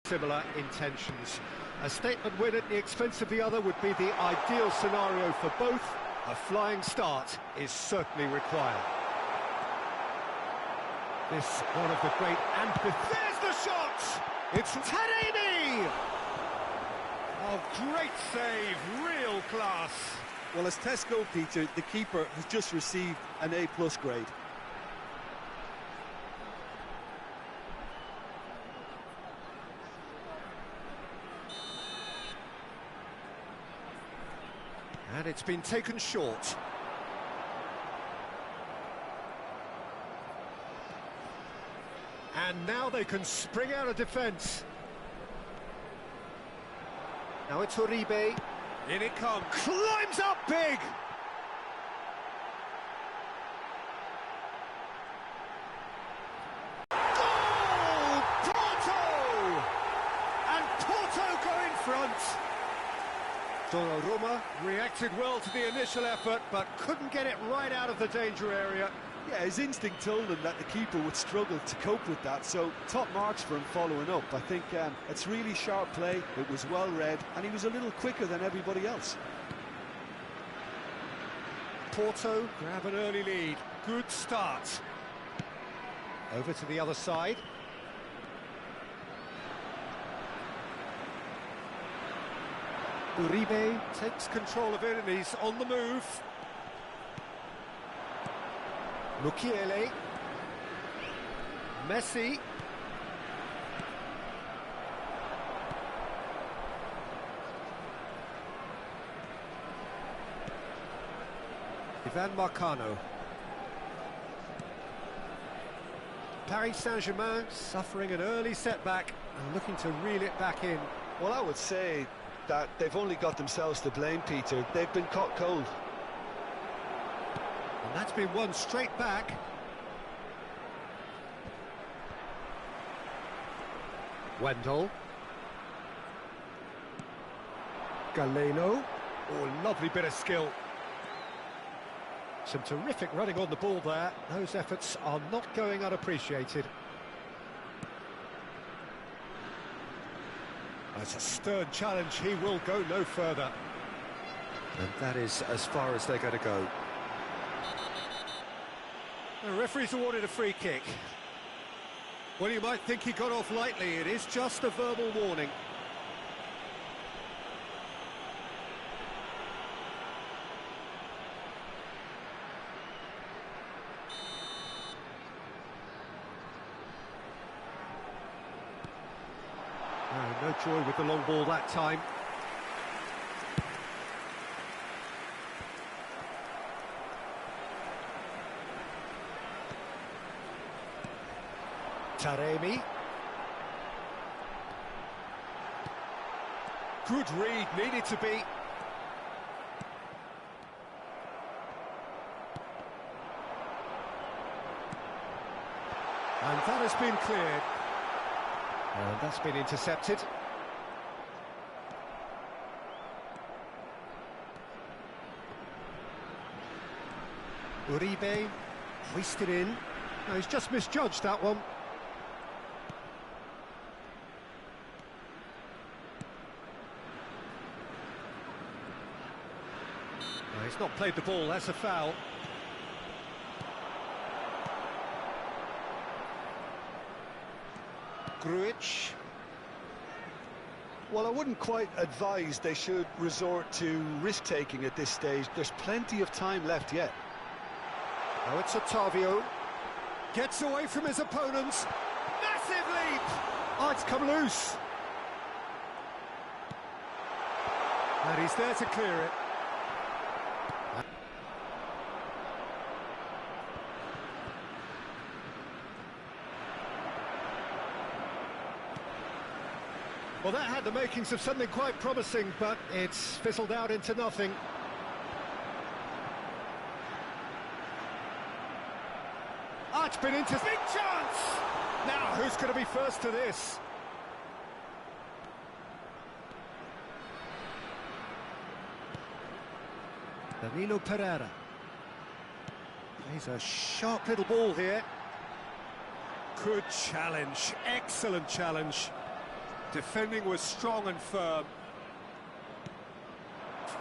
similar intentions. A statement win at the expense of the other would be the ideal scenario for both. A flying start is certainly required. This one of the great there's the shot! It's Taremi! Oh, great save, real class. Well, as test goalkeeper, the keeper has just received an A+ grade. And it's been taken short. And now they can spring out of defence. Now it's Uribe. In it comes. Climbs up big! Goal! Porto! And Porto go in front. Donnarumma reacted well to the initial effort, but couldn't get it right out of the danger area. Yeah, his instinct told him that the keeper would struggle to cope with that, so top marks for him following up. I think it's really sharp play, it was well read, and he was a little quicker than everybody else. Porto grab an early lead. Good start. Over to the other side. Uribe takes control of it and he's on the move. Mukiele. Messi. Ivan Marcano. Paris Saint-Germain suffering an early setback and looking to reel it back in. Well, I would say that they've only got themselves to blame, Peter. They've been caught cold. And that's been won straight back. Wendell. Galeno. Oh, lovely bit of skill. Some terrific running on the ball there. Those efforts are not going unappreciated. That's a stern challenge. He will go no further. And that is as far as they're going to go. The referee's awarded a free kick. Well, you might think he got off lightly. It is just a verbal warning. No joy with the long ball that time. Taremi. Good read, needed to be. And that has been cleared. And that's been intercepted. Uribe hoisted in. No, he's just misjudged that one. No, he's not played the ball, that's a foul. Grujic. Well, I wouldn't quite advise they should resort to risk-taking at this stage. There's plenty of time left yet. Now it's Otavio. Gets away from his opponents. Massive leap! Oh, it's come loose. And he's there to clear it. Well, that had the makings of something quite promising, but it's fizzled out into nothing. Oh, it's been into big chance! Now, who's going to be first to this? Danilo Pereira. He's a sharp little ball here. Good challenge, excellent challenge. Defending was strong and firm.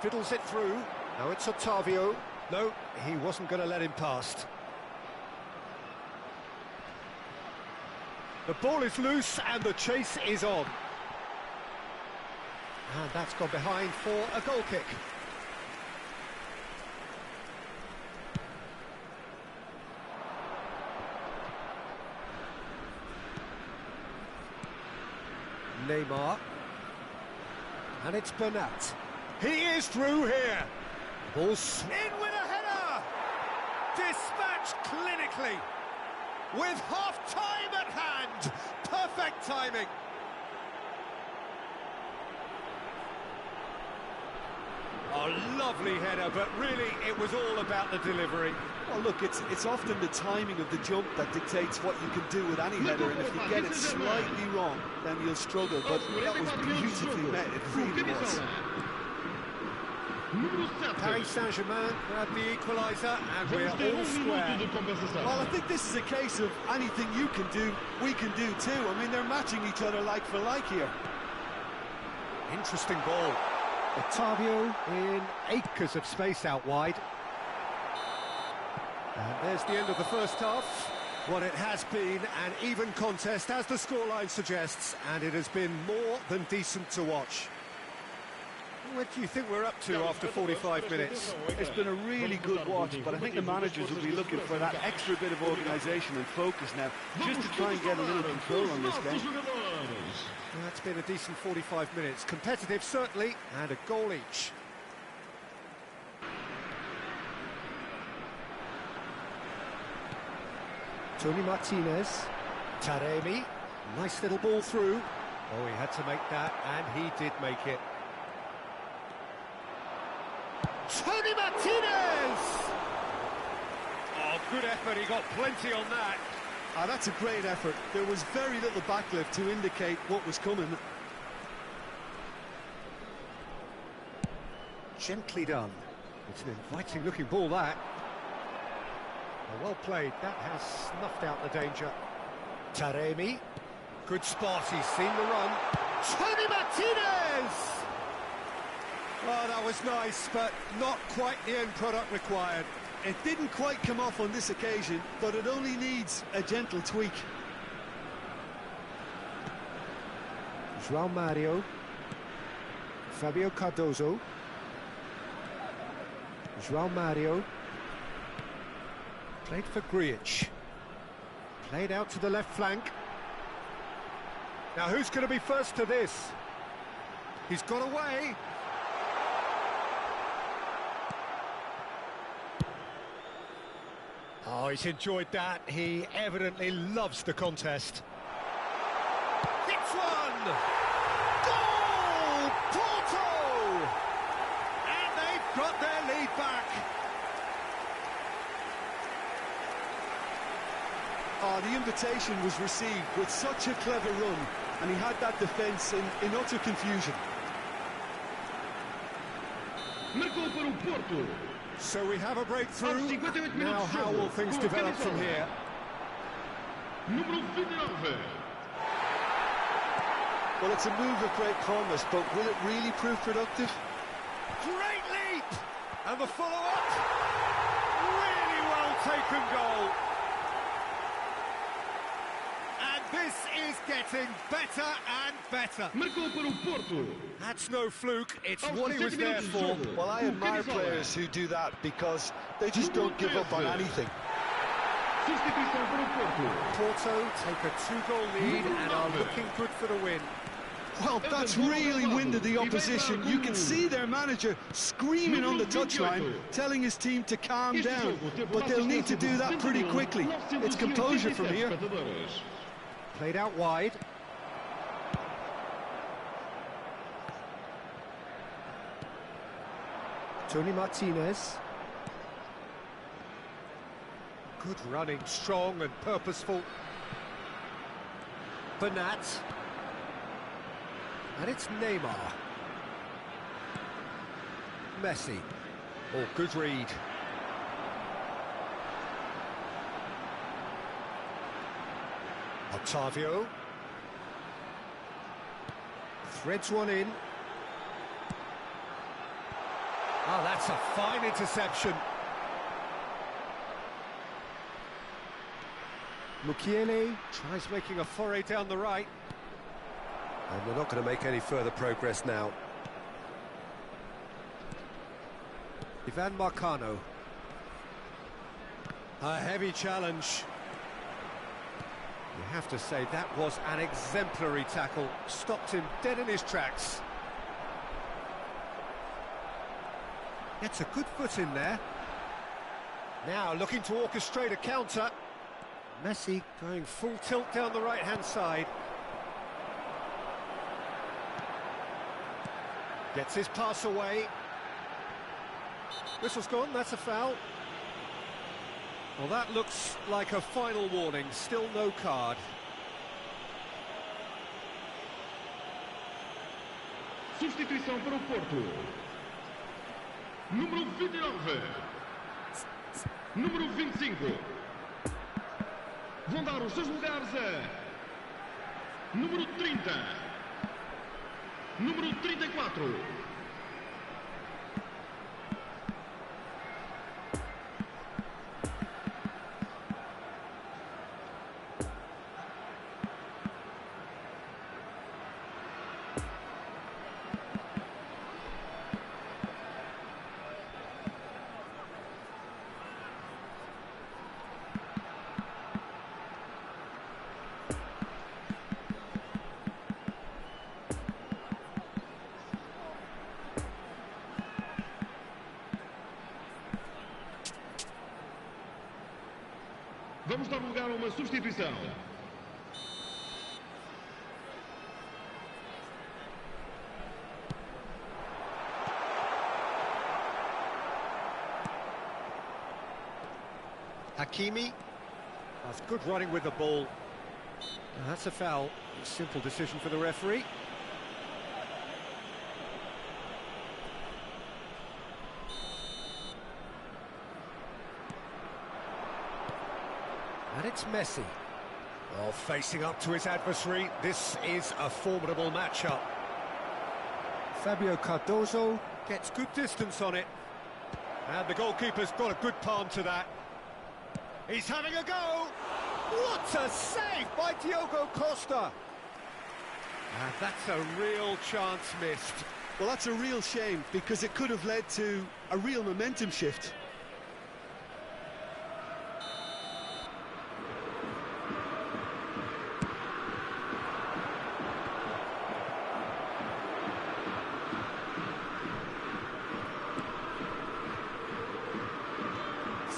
Fiddles it through. Now it's Otavio. No, he wasn't going to let him past. The ball is loose and the chase is on. And that's gone behind for a goal kick. Neymar. And it's Bernat. He is through here. Ball in with a header. Dispatched clinically. With half-time at hand. Perfect timing. A lovely header, but really it was all about the delivery. Well, look, it's often the timing of the jump that dictates what you can do with any header, and if you get it slightly wrong, then you'll struggle, but that was beautifully met, it really was. Paris Saint-Germain grabbed the equaliser, and we're all square. Well, I think this is a case of anything you can do, we can do too. I mean, they're matching each other like for like here. Interesting ball. Otavio in acres of space out wide. And there's the end of the first half. What it has been an even contest, as the scoreline suggests, and it has been more than decent to watch. What do you think we're up to after 45 minutes? It's been a really good watch, but I think the managers will be looking for that extra bit of organisation and focus now, just to try and get a little control on this game. That's been a decent 45 minutes. Competitive, certainly, and a goal each. Tony Martinez. Taremi. Nice little ball through. Oh, he had to make that, and he did make it. Tony Martinez! Oh, good effort, he got plenty on that. Ah, that's a great effort. There was very little backlift to indicate what was coming. Gently done. It's an inviting looking ball, that. Oh, well played, that has snuffed out the danger. Taremi. Good spot, he's seen the run. Tony Martinez! Oh, that was nice, but not quite the end product required. It didn't quite come off on this occasion, but it only needs a gentle tweak. João Mario. Fabio Cardozo. João Mario. Played for Griech. Played out to the left flank. Now who's going to be first to this? He's got away. Oh, he's enjoyed that. He evidently loves the contest. Hits one! Goal! Porto! And they've got their lead back. Oh, the invitation was received with such a clever run, and he had that defence in utter confusion. Marcou para o Porto. So we have a breakthrough. Now how will things develop from here? Número 29. Well, it's a move of great promise, but will it really prove productive? Great leap! And the follow-up. Really well taken goal. And this is getting better and better. Marcou para o Porto. That's no fluke, it's what he was there for. Well, I admire players who do that because they just don't give up on anything. Substituição para o Porto. Porto take a 2-goal lead and are looking good for the win. Well, that's really winded the opposition. You can see their manager screaming on the touchline, telling his team to calm down. But they'll need to do that pretty quickly. It's composure from here. Played out wide. Tony Martinez. Good running, strong and purposeful. Bernat. And it's Neymar. Messi. Oh, good read. Otavio. Threads one in. Oh, that's a fine interception. Mukiele tries making a foray down the right. And we're not going to make any further progress now. Ivan Marcano. A heavy challenge. You have to say that was an exemplary tackle. Stopped him dead in his tracks. Gets a good foot in there. Now looking to orchestrate a counter. Messi going full tilt down the right-hand side. Gets his pass away. Whistle's gone, that's a foul. Well, that looks like a final warning, still no card. Substituição para o Porto. Número 29. Número 25. Vão dar os seus lugares a número 30. Número 34. Vamos dar lugar a uma substituição. Hakimi. That's good running with the ball. Now, that's a foul. Simple decision for the referee. And it's Messi. Well, facing up to his adversary, this is a formidable matchup. Fabio Cardozo gets good distance on it. And the goalkeeper's got a good palm to that. He's having a go! What a save by Diogo Costa! And that's a real chance missed. Well, that's a real shame, because it could have led to a real momentum shift.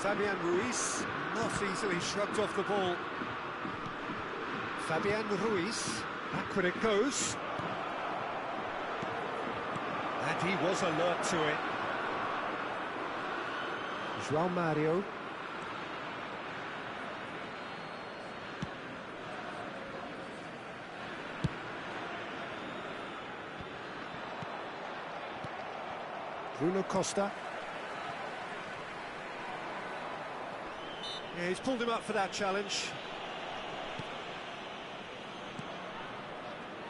Fabian Ruiz, not easily shrugged off the ball. Fabian Ruiz, back when it goes. And he was alert to it. João Mario. Bruno Costa. Yeah, he's pulled him up for that challenge.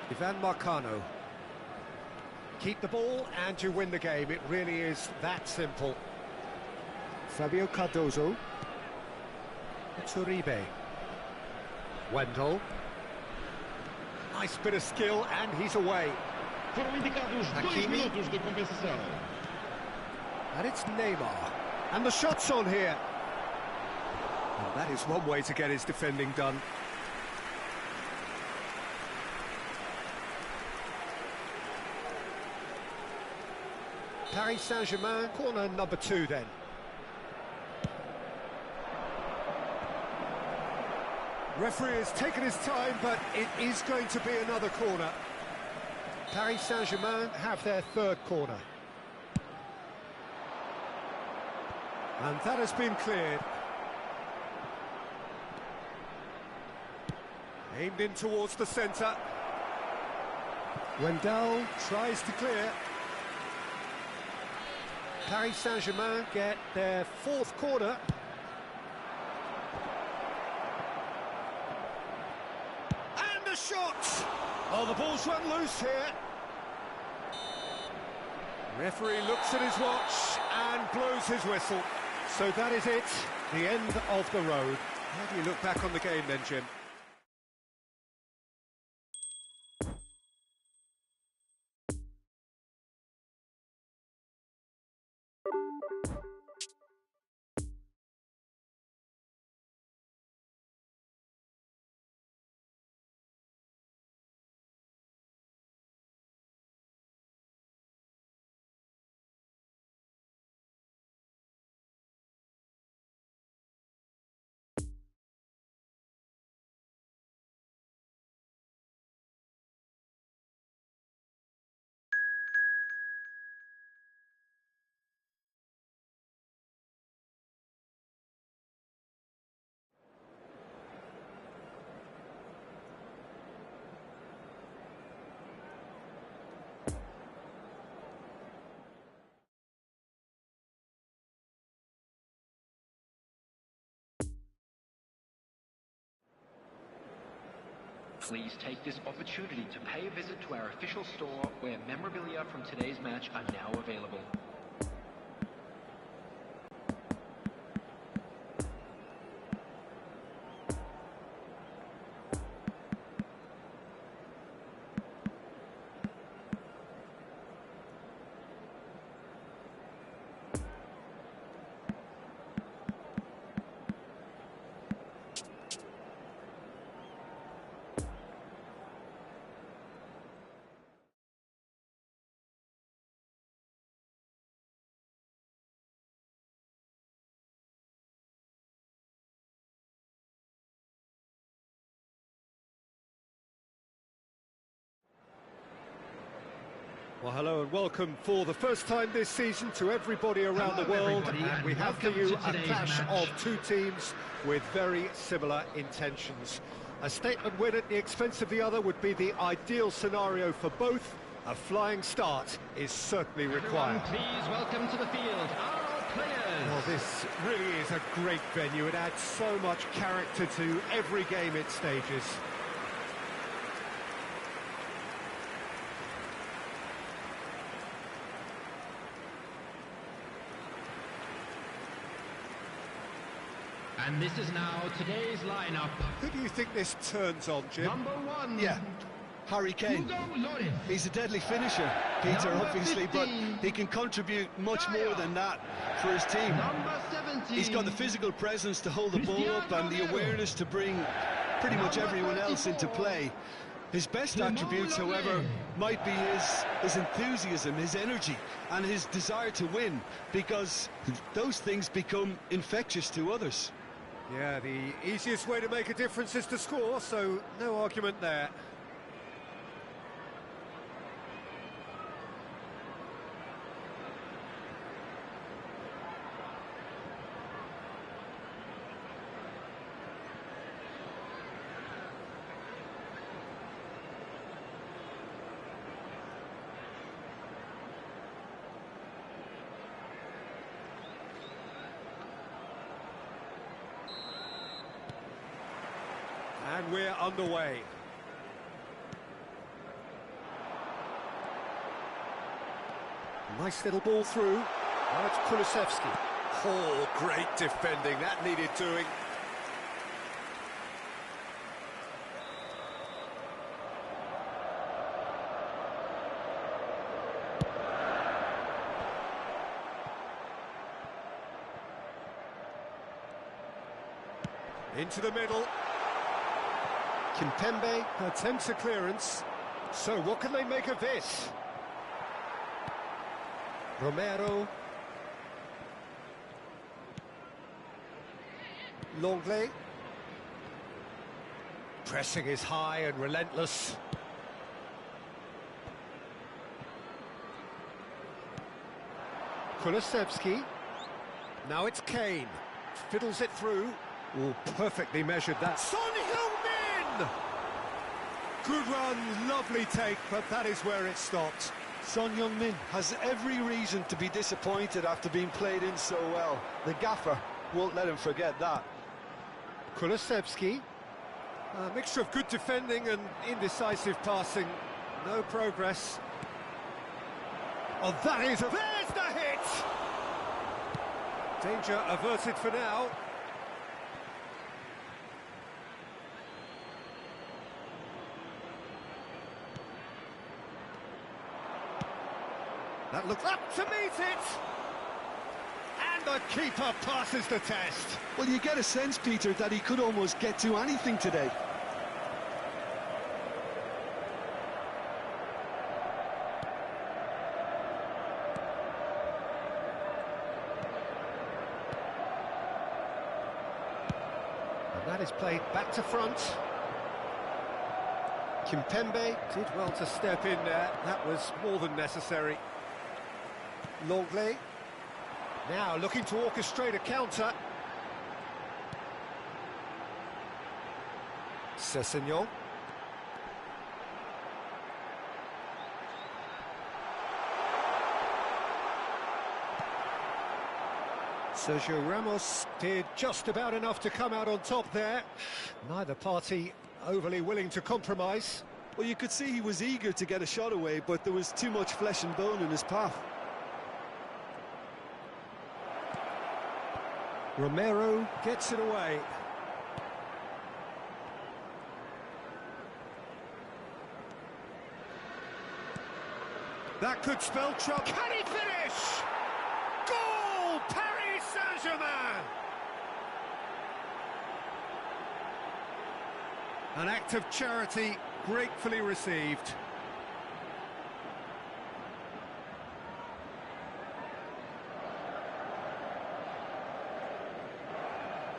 Ivan Marcano. Keep the ball and you win the game. It really is that simple. Fabio Cardozo. It's Uribe. Wendell. Nice bit of skill and he's away. Foram indicados 2 minutos de compensação. And it's Neymar. And the shot's on here. And that is one way to get his defending done. Paris Saint-Germain, corner number 2 then. Referee has taken his time, but it is going to be another corner. Paris Saint-Germain have their 3rd corner. And that has been cleared. Aimed in towards the centre. Wendell tries to clear. Paris Saint-Germain get their 4th corner. And a shot! Oh, the ball's run loose here. Referee looks at his watch and blows his whistle. So that is it, the end of the road. How do you look back on the game then, Jim? Please take this opportunity to pay a visit to our official store where memorabilia from today's match are now available. Well, hello and welcome for the first time this season to everybody around the world. And we have for you a clash of two teams with very similar intentions. A statement win at the expense of the other would be the ideal scenario for both. A flying start is certainly required. Please welcome to the field our players. Well, this really is a great venue. It adds so much character to every game it stages. And this is now today's lineup. Who do you think this turns on, Jim? Number 1. Yeah, Harry Kane. He's a deadly finisher, Peter, Number obviously, 15. but he can contribute much more than that for his team. Number 17. He's got the physical presence to hold the ball up and the awareness to bring pretty much everyone else into play. His best attributes, however, might be his enthusiasm, his energy, and his desire to win, because those things become infectious to others. Yeah, the easiest way to make a difference is to score, so no argument there. And we're underway. Nice little ball through. Now it's Kulusevski. Oh, great defending. That needed doing. Into the middle. Kimpembe attempts a clearance. So what can they make of this? Romero. Longley. Pressing is high and relentless. Kulusevski. Now it's Kane. Fiddles it through. Oh, perfectly measured that. Son Heung-min! Good run, lovely take, but that is where it stopped. Son Heung-min has every reason to be disappointed after being played in so well. The gaffer won't let him forget that. Kulusevski. A mixture of good defending and indecisive passing. No progress. Oh, that is a... There's the hit! Danger averted for now. That looks up to meet it! And the keeper passes the test. Well, you get a sense, Peter, that he could almost get to anything today. And that is played back to front. Kimpembe did well to step in there. That was more than necessary. Longley. Now looking to orchestrate a counter. Sessegnon. Sergio Ramos did just about enough to come out on top there. Neither party overly willing to compromise. Well, you could see he was eager to get a shot away, but there was too much flesh and bone in his path. Romero gets it away. That could spell trouble. Can he finish? Goal! Paris Saint-Germain! An act of charity gratefully received.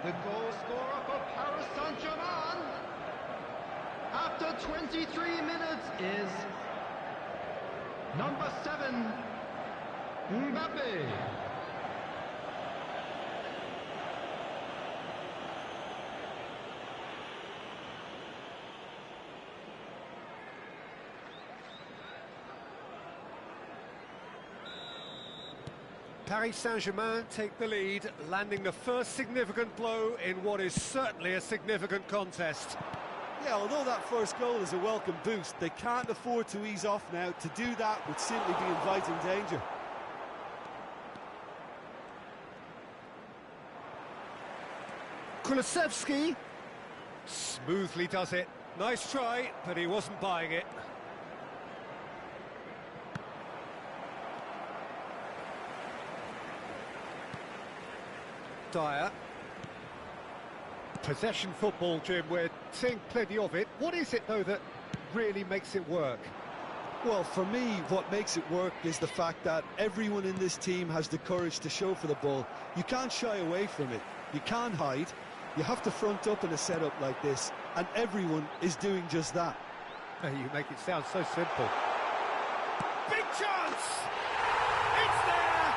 The goal scorer for Paris Saint-Germain after 23 minutes is number 7, Mbappe. Paris Saint-Germain take the lead, landing the first significant blow in what is certainly a significant contest. Yeah, although that first goal is a welcome boost, they can't afford to ease off now. To do that would simply be inviting danger. Kulusevski smoothly does it. Nice try, but he wasn't buying it. Dyer. Possession football, Jim, we're seeing plenty of it. What is it, though, that really makes it work? Well, for me, what makes it work is the fact that everyone in this team has the courage to show for the ball. You can't shy away from it. You can't hide. You have to front up in a setup like this, and everyone is doing just that. You make it sound so simple. Big chance! It's there!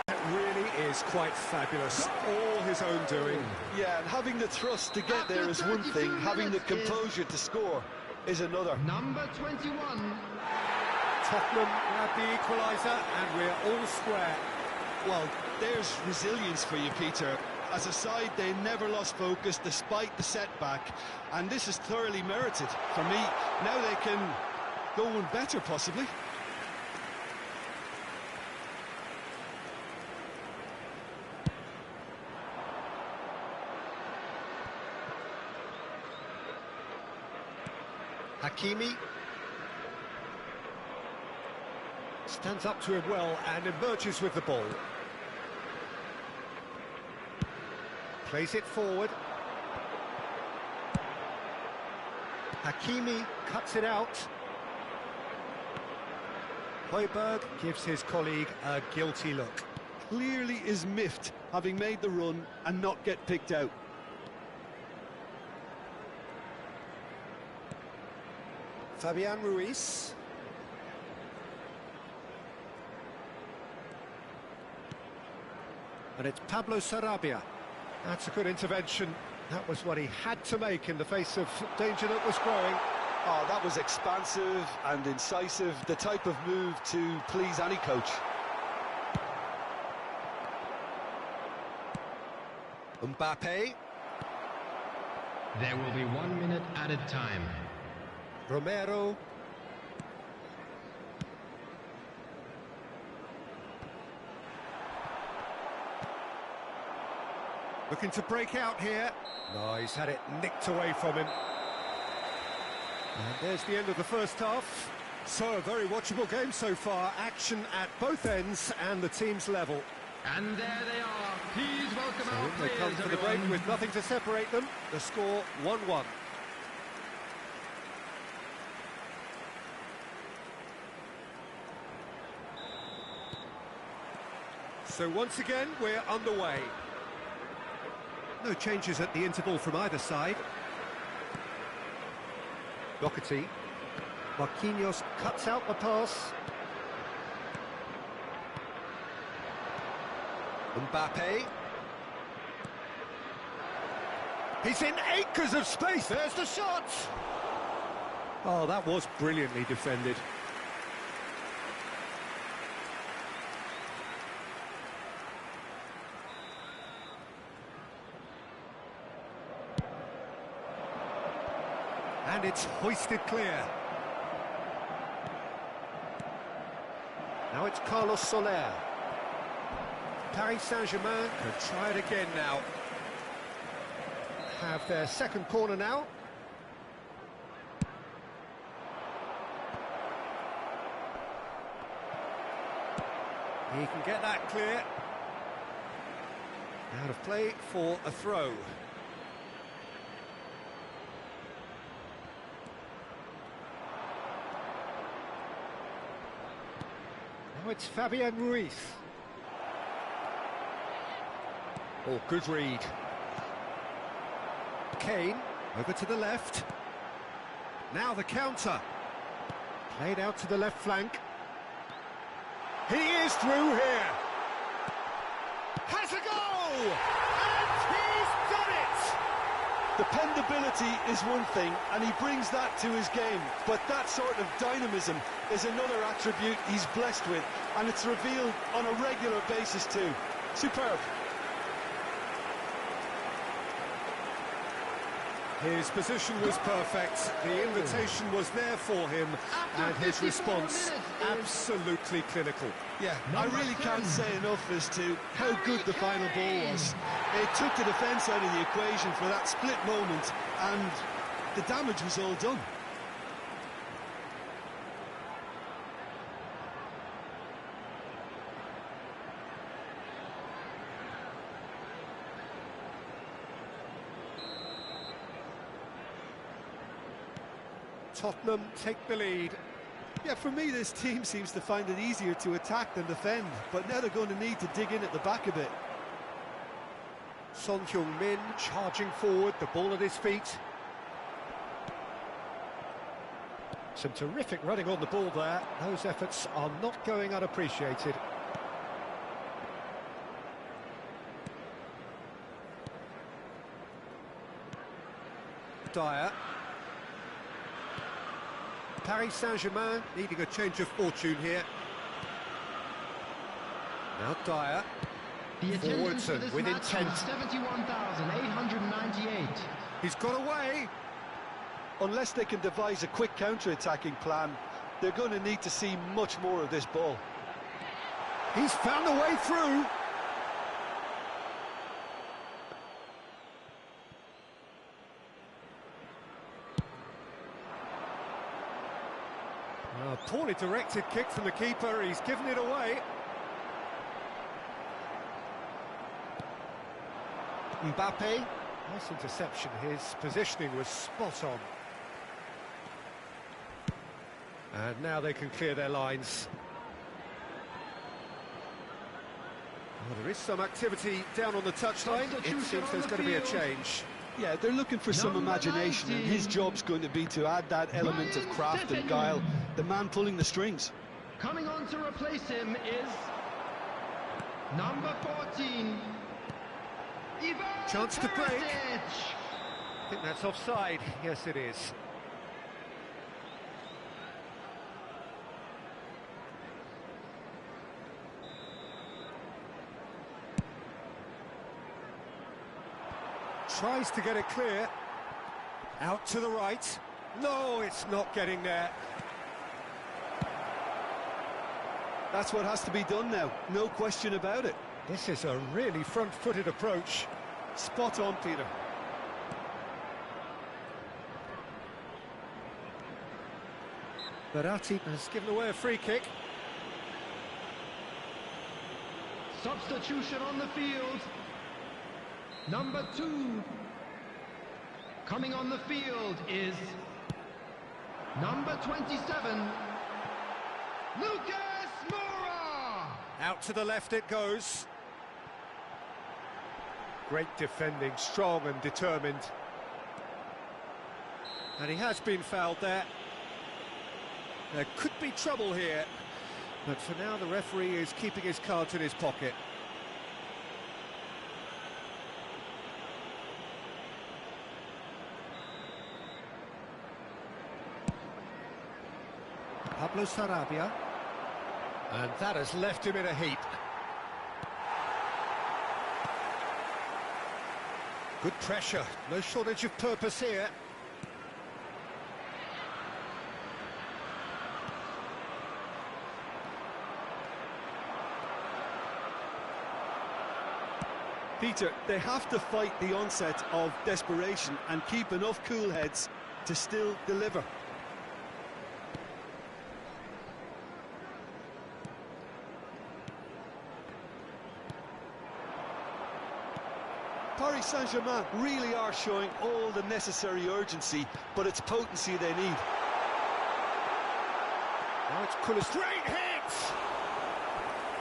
That really is quite fabulous. All his own doing. Yeah, and having the thrust to get there is one thing. Having the composure to score is another. Number 21. Tottenham had the equaliser, and we're all square. Well, there's resilience for you, Peter. As a side, they never lost focus despite the setback, and this is thoroughly merited. For me, now they can go one better, possibly. Hakimi stands up to him well and emerges with the ball. Plays it forward. Hakimi cuts it out. Højbjerg gives his colleague a guilty look. Clearly is miffed, having made the run and not get picked out. Fabian Ruiz. And it's Pablo Sarabia. That's a good intervention. That was what he had to make in the face of danger that was growing. Oh, that was expansive and incisive, the type of move to please any coach. Mbappe. There will be 1 minute added time. Romero. Looking to break out here. No, he's had it nicked away from him. And there's the end of the first half. So, a very watchable game so far. Action at both ends and the team's level. And there they are. Please welcome our They players, come for the break everyone. with nothing to separate them. The score 1-1. So once again, we're underway. No changes at the interval from either side. Doherty. Marquinhos cuts out the pass. Mbappe. He's in acres of space. There's the shot. Oh, that was brilliantly defended. And it's hoisted clear. Now it's Carlos Soler. Paris Saint-Germain can try it again now. Have their second corner now. He can get that clear. Out of play for a throw. Now it's Fabian Ruiz. Oh, good read. Kane, over to the left. Now the counter. Played out to the left flank. He is through here. Has a goal! And he's done it! Dependability is one thing, and he brings that to his game, but that sort of dynamism is another attribute he's blessed with, and it's revealed on a regular basis too. Superb. His position was perfect, the invitation was there for him, and his response absolutely clinical. Yeah, I really can't say enough as to how good the final ball was. It took the defence out of the equation for that split moment, and the damage was all done. Tottenham take the lead. Yeah, for me, this team seems to find it easier to attack than defend, but now they're going to need to dig in at the back a bit. Son Heung-min charging forward, the ball at his feet. Some terrific running on the ball there. Those efforts are not going unappreciated. Dyer. Paris Saint-Germain needing a change of fortune here. Now Dyer. The attendance for Forwardson this with match intent. was 71,898. He's got away. Unless they can devise a quick counter-attacking plan, they're going to need to see much more of this ball. He's found a way through. A poorly directed kick from the keeper, he's given it away. Mbappe, nice interception, his positioning was spot on. And now they can clear their lines. Well, there is some activity down on the touchline, it seems there's going to be a change. Yeah, they're looking for some imagination, and his job's going to be to add that element of craft and guile, the man pulling the strings. Coming on to replace him is number 14. Chance to break. I think that's offside. Yes, it is. Tries to get it clear. Out to the right. No, it's not getting there. That's what has to be done now, no question about it. This is a really front-footed approach. Spot on, Peter. Verratti has given away a free kick. Substitution on the field. Number 2. Coming on the field is number 27, Lucas Moura. Out to the left it goes. Great defending, strong and determined. And he has been fouled there. There could be trouble here, but for now the referee is keeping his cards in his pocket. Pablo Sarabia. And that has left him in a heap. Good pressure, no shortage of purpose here. Peter, they have to fight the onset of desperation and keep enough cool heads to still deliver. Paris Saint-Germain really are showing all the necessary urgency, but it's potency they need. Now it's Kulis. Great hit!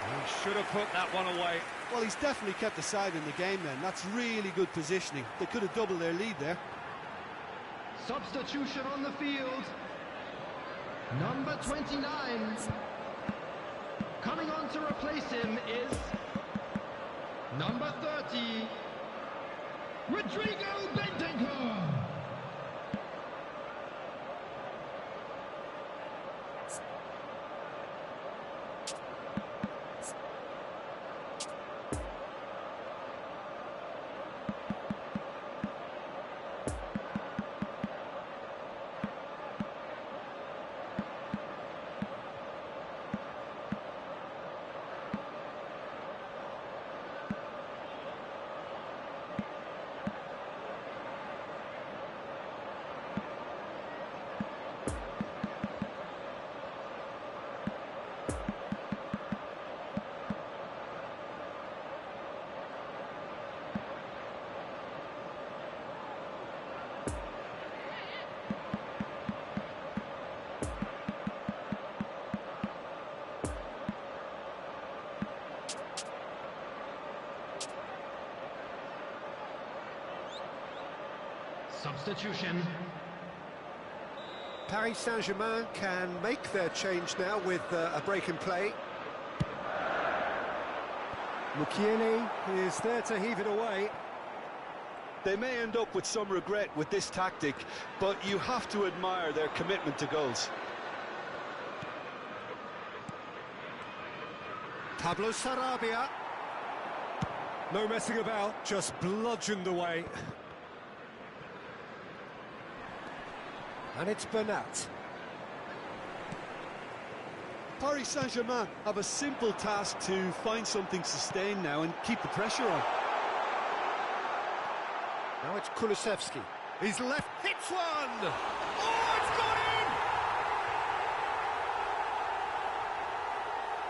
He should have put that one away. Well, he's definitely kept the side in the game then. That's really good positioning. They could have doubled their lead there. Substitution on the field. Number 29. Coming on to replace him is number 30, Rodrigo Bentancur. Substitution. Paris Saint-Germain can make their change now with a break in play. Mukiele is there to heave it away. They may end up with some regret with this tactic, but you have to admire their commitment to goals. Pablo Sarabia. No messing about, just bludgeoned away. And it's Bernat. Paris Saint-Germain have a simple task to find something sustained now and keep the pressure on. Now it's Kulusevski. He's left, hits one! Oh, it's got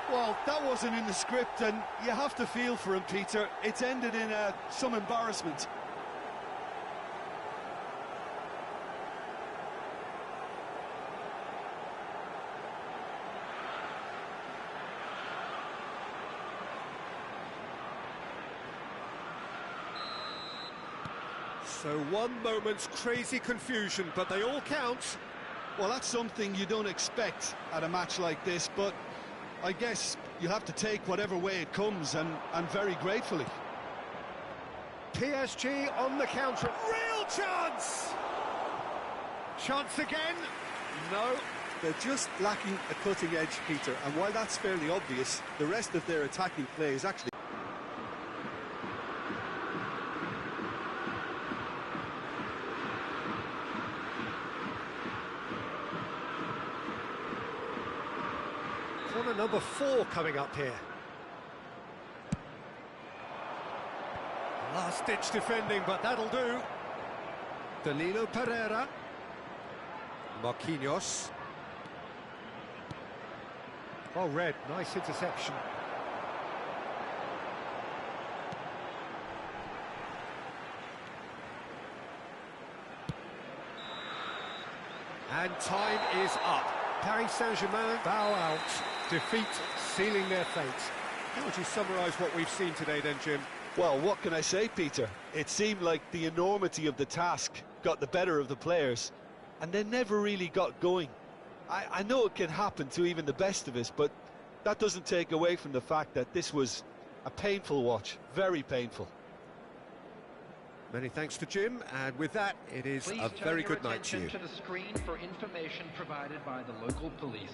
in! Well, that wasn't in the script, and you have to feel for him, Peter. It's ended in some embarrassment. So one moment's crazy confusion, but they all count. Well, that's something you don't expect at a match like this, but I guess you have to take whatever way it comes, and very gratefully. PSG on the counter. Real chance! Chance again? No, they're just lacking a cutting edge, Peter, and while that's fairly obvious, the rest of their attacking play is actually... Corner number 4 coming up here. Last-ditch defending, but that'll do. Danilo Pereira. Marquinhos. Well read, nice interception. And time is up. Paris Saint-Germain bow out. Defeat sealing their fate. How would you summarise what we've seen today then, Jim? Well, what can I say, Peter? It seemed like the enormity of the task got the better of the players, and they never really got going. I know it can happen to even the best of us, but that doesn't take away from the fact that this was a painful watch, very painful. Many thanks to Jim, and with that, it is Please a very good night to you. turn your attention to the screen for information provided by the local police.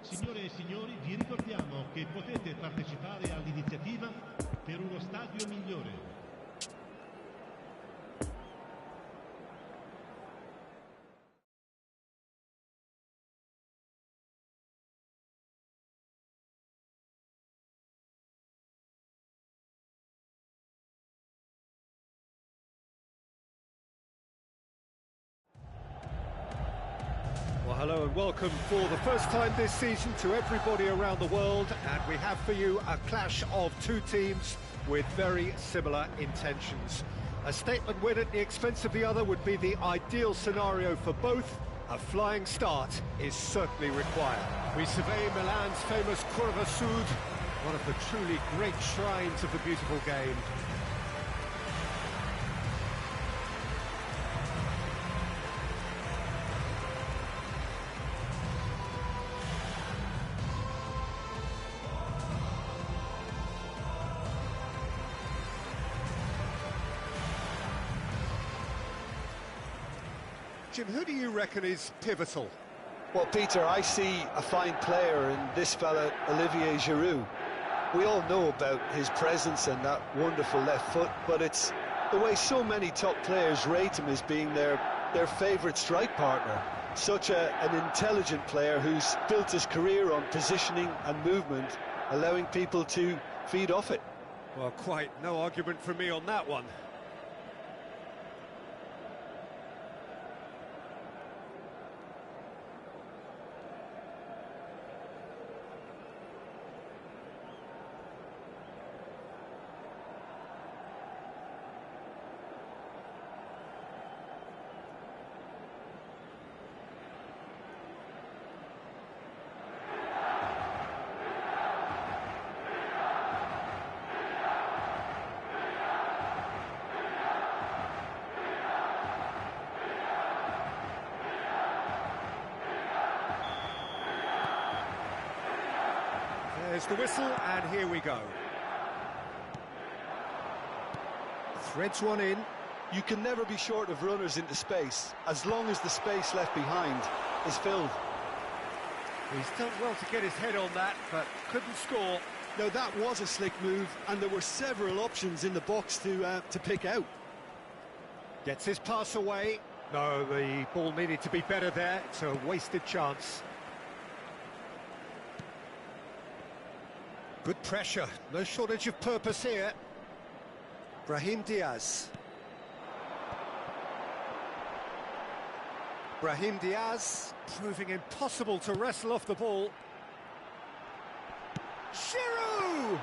Signore e signori, vi ricordiamo che potete partecipare all'iniziativa per uno stadio migliore. Well, hello and welcome for the first time this season to everybody around the world, and we have for you a clash of two teams with very similar intentions. A statement win at the expense of the other would be the ideal scenario for both. A flying start is certainly required. We survey Milan's famous Curva Sud, one of the truly great shrines of the beautiful game. Jim, who do you reckon is pivotal? Well, Peter, I see a fine player in this fella, Olivier Giroud. We all know about his presence and that wonderful left foot, but it's the way so many top players rate him as being their favourite strike partner. Such an intelligent player who's built his career on positioning and movement, allowing people to feed off it. Well, quite no argument from me on that one. There's the whistle, and here we go. Threads one in. You can never be short of runners into space, as long as the space left behind is filled. He's done well to get his head on that, but couldn't score. Now, that was a slick move, and there were several options in the box to pick out. Gets his pass away. No, the ball needed to be better there. It's a wasted chance. Good pressure, no shortage of purpose here. Brahim Diaz. Brahim Diaz, proving impossible to wrestle off the ball. Giroud!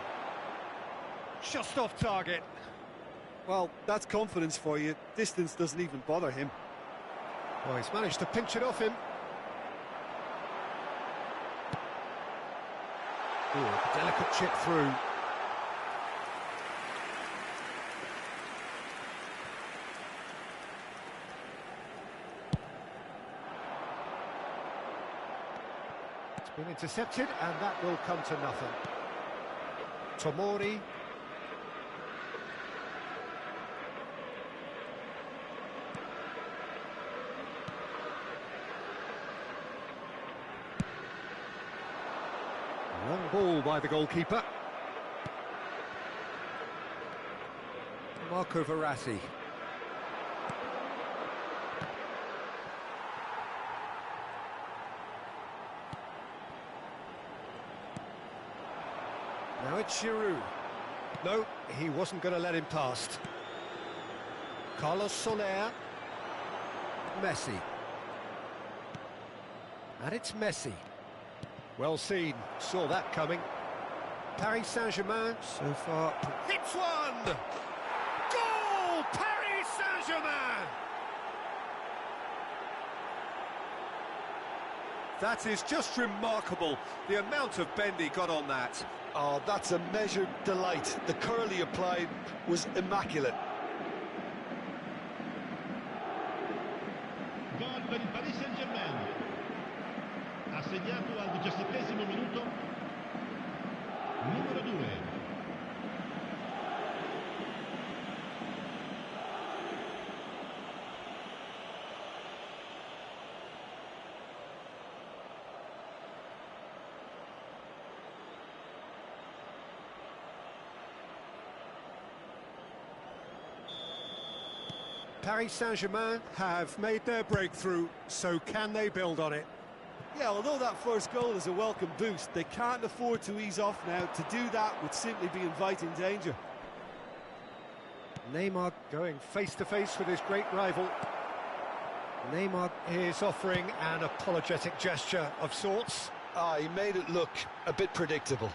Just off target. Well, that's confidence for you. Distance doesn't even bother him. Well, he's managed to pinch it off him. Ooh, delicate chip through. It's been intercepted, and that will come to nothing. Tomori. Long ball by the goalkeeper. Marco Verratti. Now it's Giroud. No, he wasn't going to let him past. Carlos Soler. Messi. And it's Messi. Well seen, saw that coming. Paris Saint-Germain so far. Hits one! Goal! Paris Saint-Germain! That is just remarkable, the amount of bend he got on that. Oh, that's a measured delight. The curl he applied was immaculate. Gol per il Paris Saint-Germain. Ha segnato al 17° minuto numero 2. Paris Saint-Germain have made their breakthrough, so can they build on it? Yeah, although that first goal is a welcome boost, they can't afford to ease off now. To do that would simply be inviting danger. Neymar going face-to-face with his great rival. Neymar is offering an apologetic gesture of sorts. Ah, he made it look a bit predictable.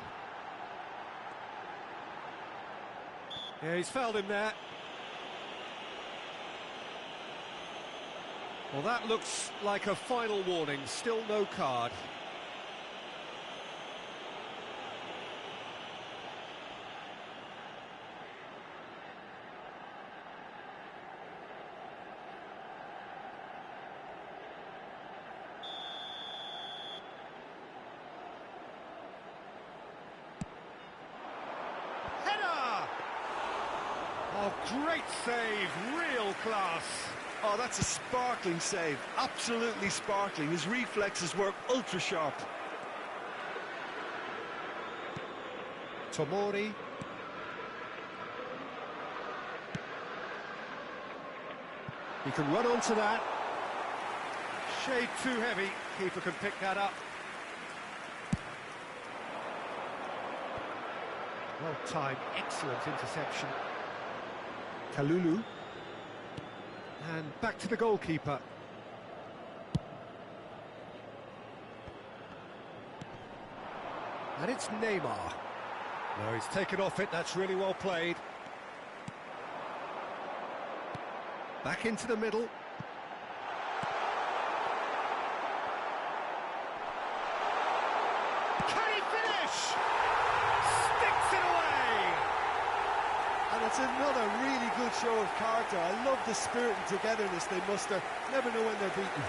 Yeah, he's fouled him there. Well, that looks like a final warning, still no card. Header! Oh, great save, real class. Oh, that's a sparkling save, absolutely sparkling. His reflexes work ultra sharp. Tomori. He can run onto that. Shade too heavy, keeper can pick that up. Well timed, excellent interception. Kalulu. And back to the goalkeeper. And it's Neymar. No, he's taken off it, that's really well played. Back into the middle. Can he finish? Sticks it away! And it's another really good show of character. I love the spirit and togetherness they muster. Never know when they're beaten.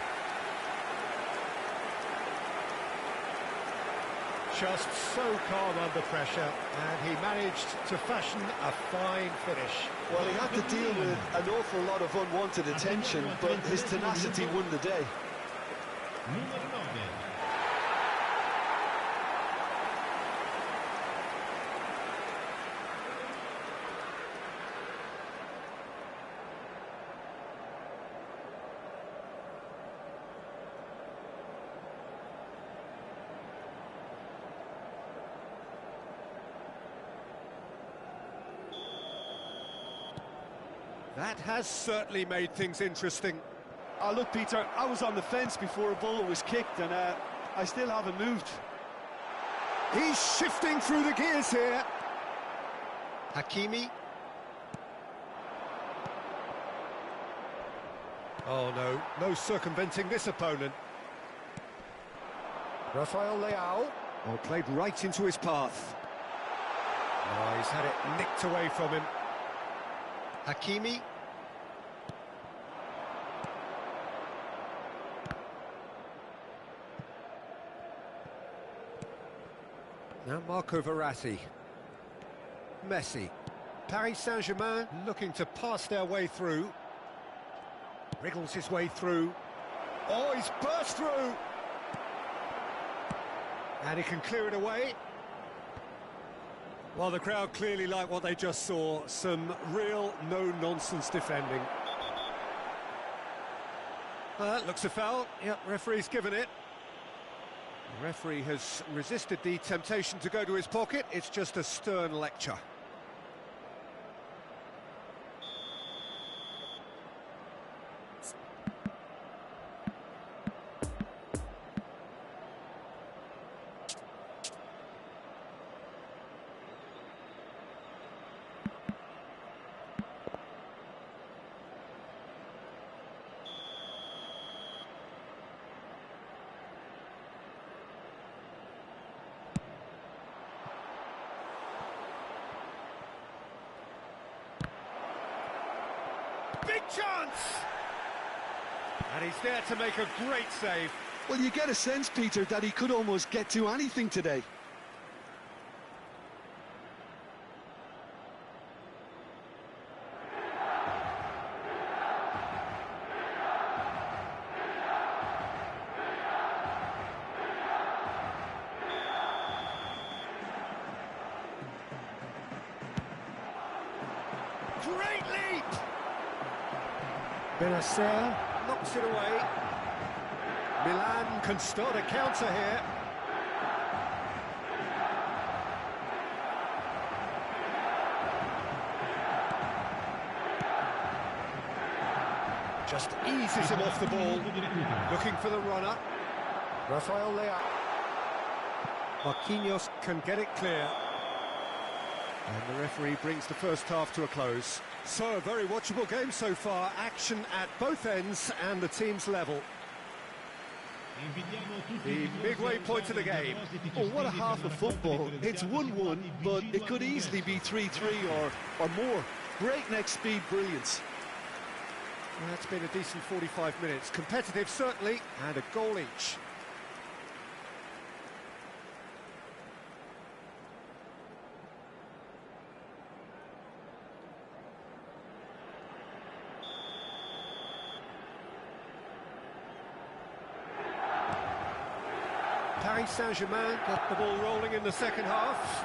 Just so calm under pressure, and he managed to fashion a fine finish. Well, he had to deal with an awful lot of unwanted attention, but his tenacity won the day. Numero 9. That has certainly made things interesting. Oh, look, Peter, I was on the fence before a ball was kicked, and I still haven't moved. He's shifting through the gears here. Hakimi. Oh, no circumventing this opponent. Rafael Leao. Oh, played right into his path. Oh, he's had it nicked away from him. Hakimi. Now Marco Verratti. Messi. Paris Saint-Germain looking to pass their way through. Wriggles his way through. Oh, he's burst through! And he can clear it away. Well, the crowd clearly like what they just saw. Some real no-nonsense defending. That looks a foul. Yep, referee's given it. The referee has resisted the temptation to go to his pocket. It's just a stern lecture. Big chance! And he's there to make a great save. Well, you get a sense, Peter, that he could almost get to anything today. Great leap! Benacer knocks it away. Milan can start a counter here. Just eases him off the ball. Looking for the runner. Rafael Leao. Marquinhos can get it clear. And the referee brings the first half to a close. So, a very watchable game so far. Action at both ends and the team's level. The midway point of the game. Oh, what a half of football. It's 1-1, but it could easily be 3-3 or more. Breakneck speed brilliance. Well, that's been a decent 45 minutes. Competitive, certainly, and a goal each. Paris Saint-Germain got the ball rolling in the second half.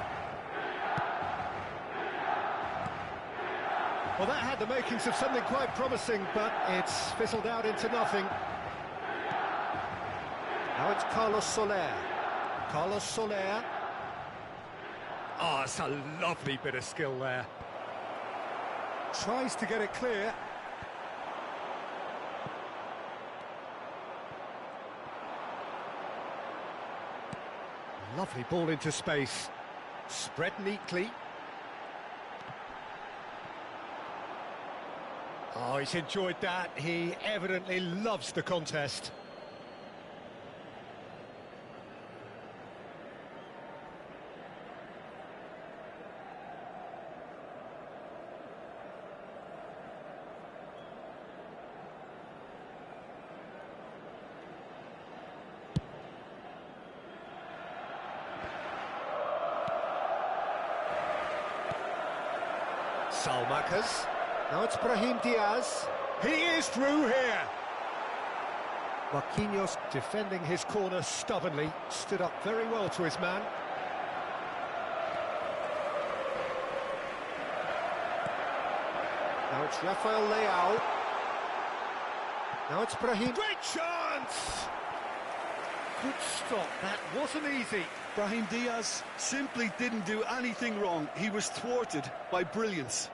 Well, that had the makings of something quite promising, but it's fizzled out into nothing. Now it's Carlos Soler. Carlos Soler. Oh, it's a lovely bit of skill there. Tries to get it clear. Lovely ball into space. Spread neatly. Oh, he's enjoyed that. He evidently loves the contest. Salmakas. Now it's Brahim Diaz. He is through here. Marquinhos defending his corner stubbornly. Stood up very well to his man. Now it's Rafael Leao. Now it's Brahim. Great chance! Good stop. That wasn't easy. Brahim Diaz simply didn't do anything wrong. He was thwarted by brilliance.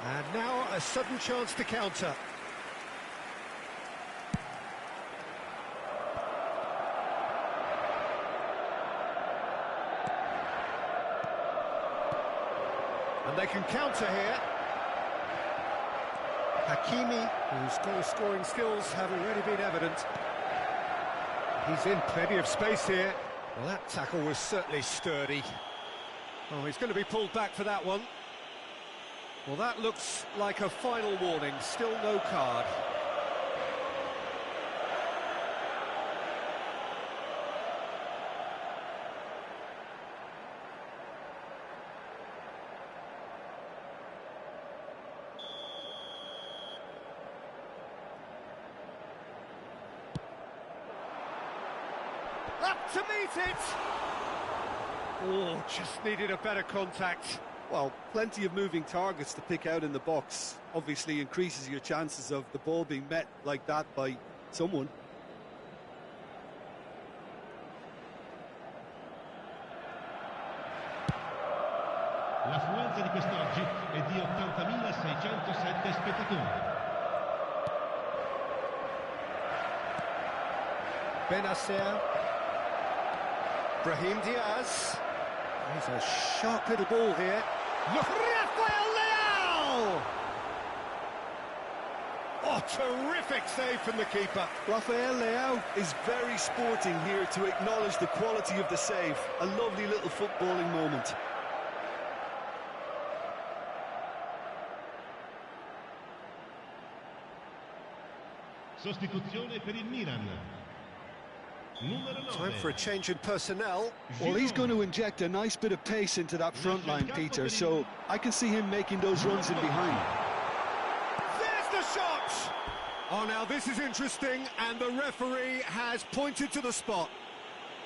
And now a sudden chance to counter. And they can counter here. Hakimi, whose goal-scoring skills have already been evident. He's in plenty of space here. Well, that tackle was certainly sturdy. Oh, he's going to be pulled back for that one. Well, that looks like a final warning. Still no card. Up to meet it! Oh, just needed a better contact. Well, plenty of moving targets to pick out in the box. Obviously increases your chances of the ball being met like that by someone. L'affluenza di quest'oggi è di 80.607 spettatori. Benacer. Brahim Diaz. He's a sharp little ball here. Look, Rafael Leao! Oh, terrific save from the keeper. Rafael Leao is very sporting here to acknowledge the quality of the save. A lovely little footballing moment. Sostituzione per il Milan. Numero 9. Time for a change in personnel. Well, he's going to inject a nice bit of pace into that front line, Peter, so I can see him making those runs in behind. There's the shot! Oh, now this is interesting, and the referee has pointed to the spot.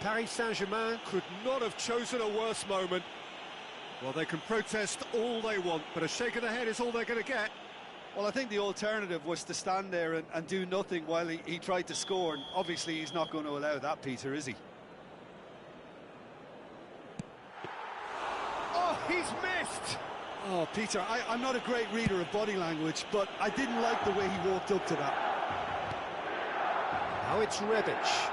Paris Saint-Germain could not have chosen a worse moment. Well, they can protest all they want, but a shake of the head is all they're going to get. Well, I think the alternative was to stand there and do nothing while he tried to score, and obviously he's not going to allow that, Peter, is he? Oh, he's missed! Oh, Peter, I'm not a great reader of body language, but I didn't like the way he walked up to that. Now it's Rebic.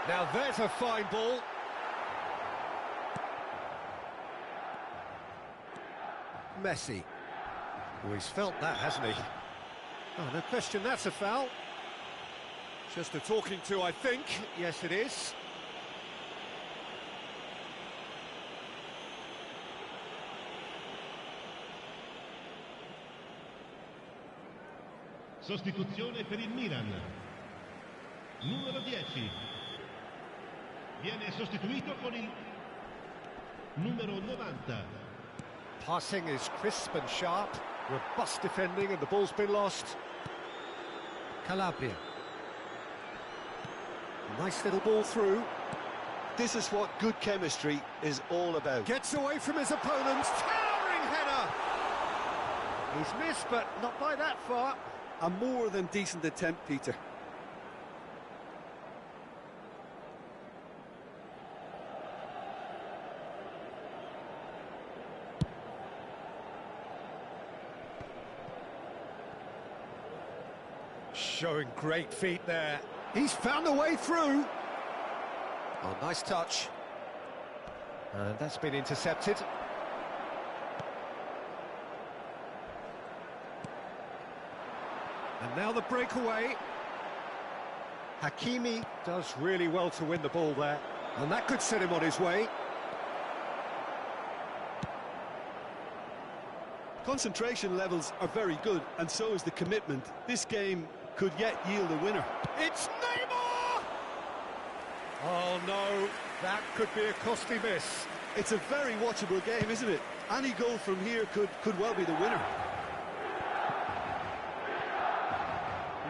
Now there's a fine ball. Messi. Oh, he's felt that, hasn't he? Oh, no question, that's a foul. Just a talking to, I think. Yes, it is. Sostituzione per il Milan. Numero 10. Viene sostituito con il numero 90. Passing is crisp and sharp. Robust defending, and the ball's been lost. Calabria. Nice little ball through. This is what good chemistry is all about. Gets away from his opponents. Towering header! He's missed, but not by that far. A more than decent attempt, Peter. Showing great feet there. He's found a way through. Oh, nice touch. And that's been intercepted. And now the breakaway. Hakimi does really well to win the ball there. And that could set him on his way. Concentration levels are very good, and so is the commitment. This game could yet yield a winner. It's Neymar! Oh no, that could be a costly miss. It's a very watchable game, isn't it? Any goal from here could well be the winner.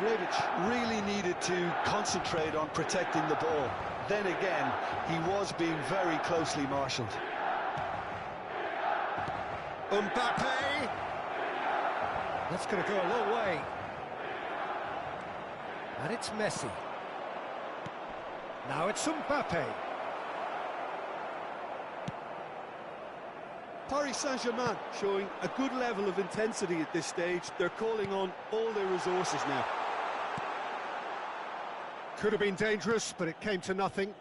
Rebic really needed to concentrate on protecting the ball. Then again, he was being very closely marshalled. Mbappe! That's going to go a long way. And it's Messi. Now it's Mbappe. Paris Saint-Germain showing a good level of intensity at this stage. They're calling on all their resources now. Could have been dangerous, but it came to nothing.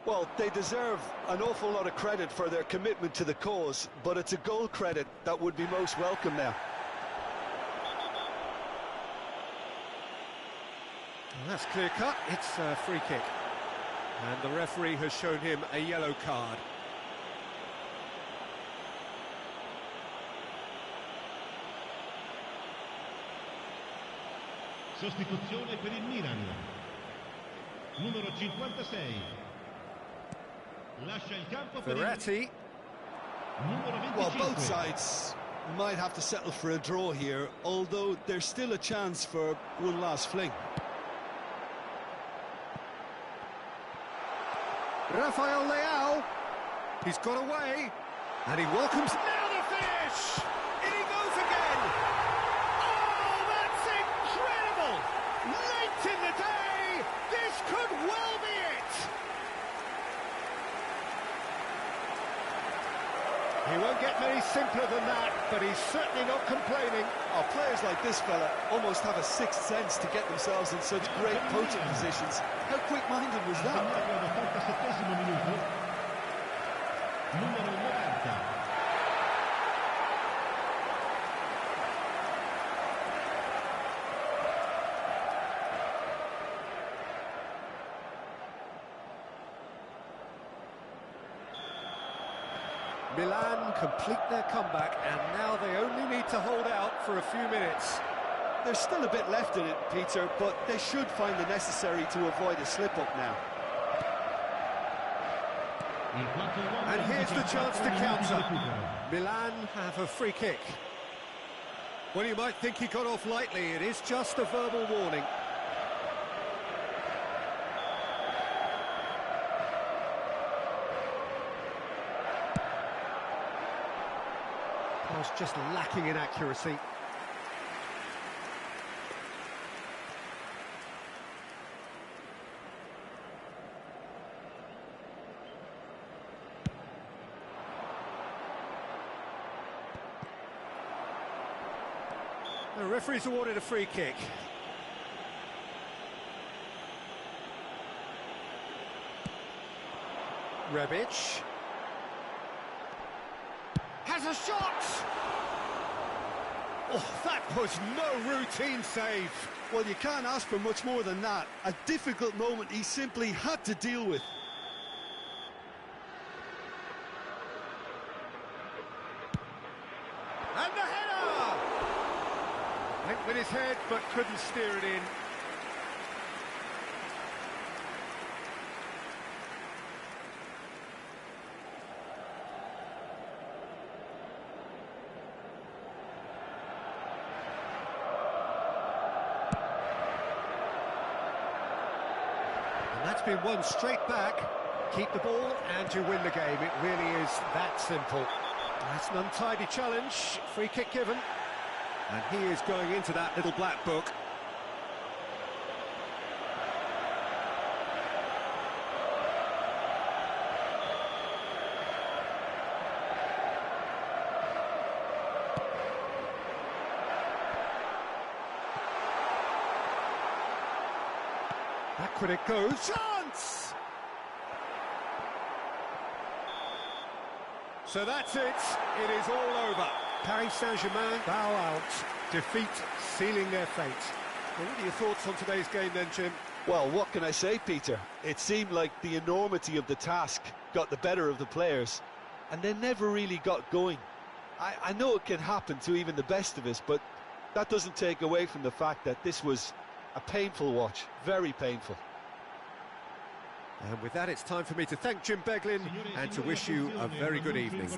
Well, they deserve an awful lot of credit for their commitment to the cause, but it's a goal credit that would be most welcome now. Well, that's clear cut. It's a free kick. And the referee has shown him a yellow card. Sostituzione per il Milan. Numero 56. Lascia il campo per Verratti. numero 25. Well, both sides might have to settle for a draw here, although there's still a chance for one last fling. Rafael Leao. He's got away. And he welcomes... Now the finish! In he goes again! Oh, that's incredible! Late in the day, this could well be it! He won't get many simpler than that, but he's certainly not complaining. Oh, players like this fella almost have a sixth sense to get themselves in such great coaching positions. How quick-minded was that? All-77esimo minuto. Numero 90. Milan complete their comeback, and now they only need to hold out for a few minutes. There's still a bit left in it, Peter, but they should find the necessary to avoid a slip-up now. And here's the chance to counter. Milan have a free kick. Well, you might think he got off lightly. It is just a verbal warning. Pass just lacking in accuracy. The referee's awarded a free kick. Rebic has a shot! Oh, that was no routine save. Well, you can't ask for much more than that. A difficult moment he simply had to deal with. And the header! Went with his head, but couldn't steer it in. And that's been won straight back. Keep the ball and you win the game. It really is that simple. That's an untidy challenge. Free kick given. And he is going into that little black book. Back when it goes. Chance! So that's it. It is all over. Paris Saint-Germain bow out. Defeat sealing their fate. Well, what are your thoughts on today's game then, Jim? Well, what can I say, Peter? It seemed like the enormity of the task got the better of the players, and they never really got going. I know it can happen to even the best of us, but that doesn't take away from the fact that this was a painful watch, very painful. And with that, it's time for me to thank Jim Beglin and to wish you a very good evening.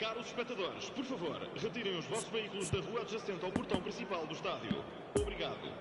Caros espectadores, por favor, retirem os vossos veículos da rua adjacente ao portão principal do estádio. Obrigado.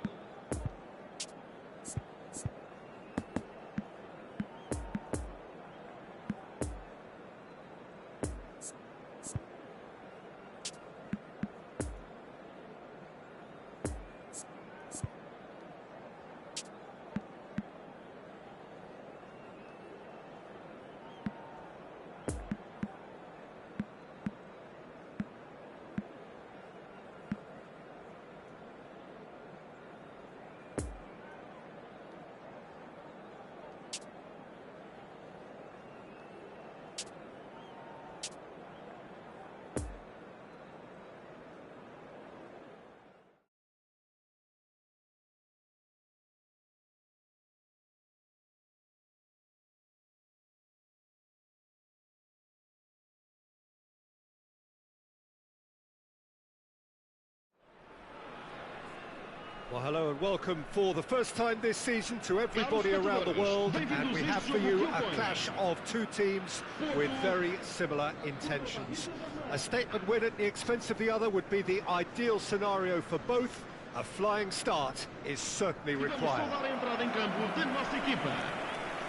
Well, hello and welcome for the first time this season to everybody around the world, and we have for you a clash of two teams with very similar intentions. A statement win at the expense of the other would be the ideal scenario for both. A flying start is certainly required.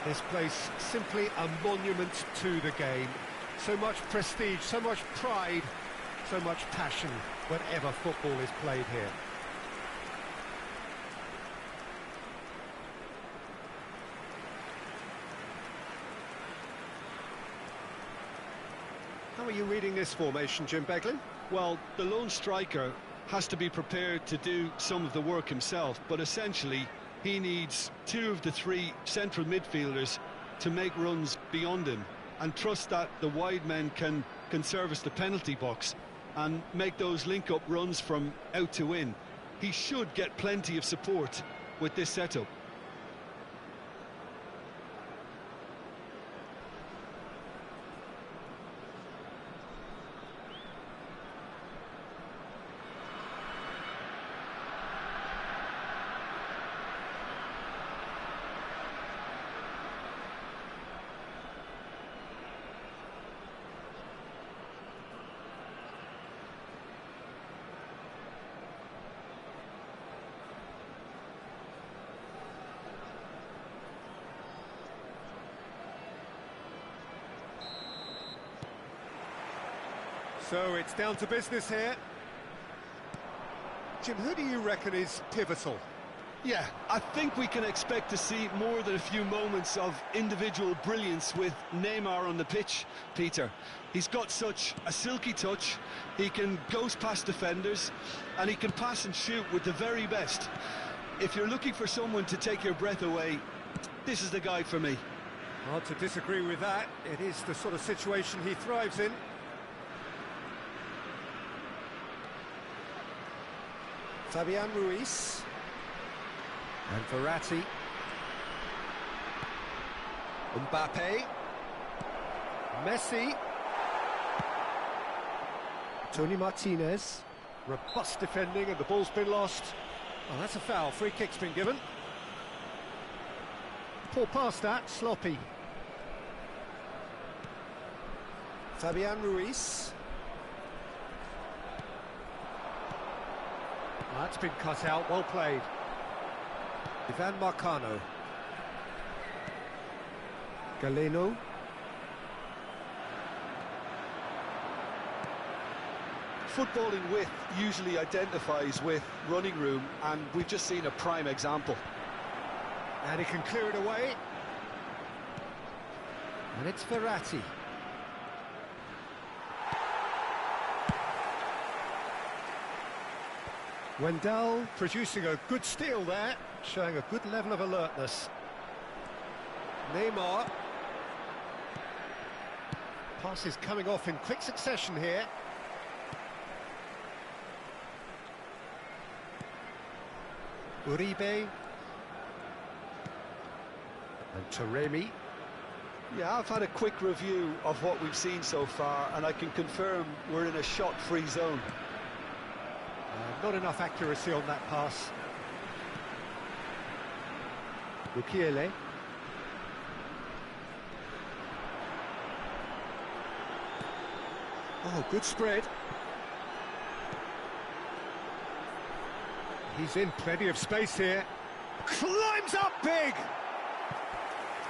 This place simply a monument to the game. So much prestige, so much pride, so much passion whenever football is played here. How are you reading this formation, Jim Beglin? Well, the lone striker has to be prepared to do some of the work himself, but essentially he needs two of the three central midfielders to make runs beyond him and trust that the wide men can service the penalty box and make those link-up runs from out to in. He should get plenty of support with this setup. So it's down to business here. Jim, who do you reckon is pivotal? Yeah, I think we can expect to see more than a few moments of individual brilliance with Neymar on the pitch, Peter. He's got such a silky touch, he can ghost past defenders, and he can pass and shoot with the very best. If you're looking for someone to take your breath away, this is the guy for me. Hard to disagree with that. It is the sort of situation he thrives in. Fabian Ruiz and Verratti, Mbappe, Messi, Tony Martinez, robust defending and the ball's been lost. Oh, that's a foul, free kick's been given. Poor pass that, sloppy. Fabian Ruiz. That's been cut out, well played. Ivan Marcano. Galeno. Footballing width usually identifies with running room, and we've just seen a prime example. And he can clear it away. And it's Verratti. Wendell producing a good steal there, showing a good level of alertness. Neymar. Passes coming off in quick succession here. Uribe. And Taremi. Yeah, I've had a quick review of what we've seen so far, and I can confirm we're in a shot-free zone. Not enough accuracy on that pass. Mukiele. Oh, good spread. He's in plenty of space here. Climbs up big!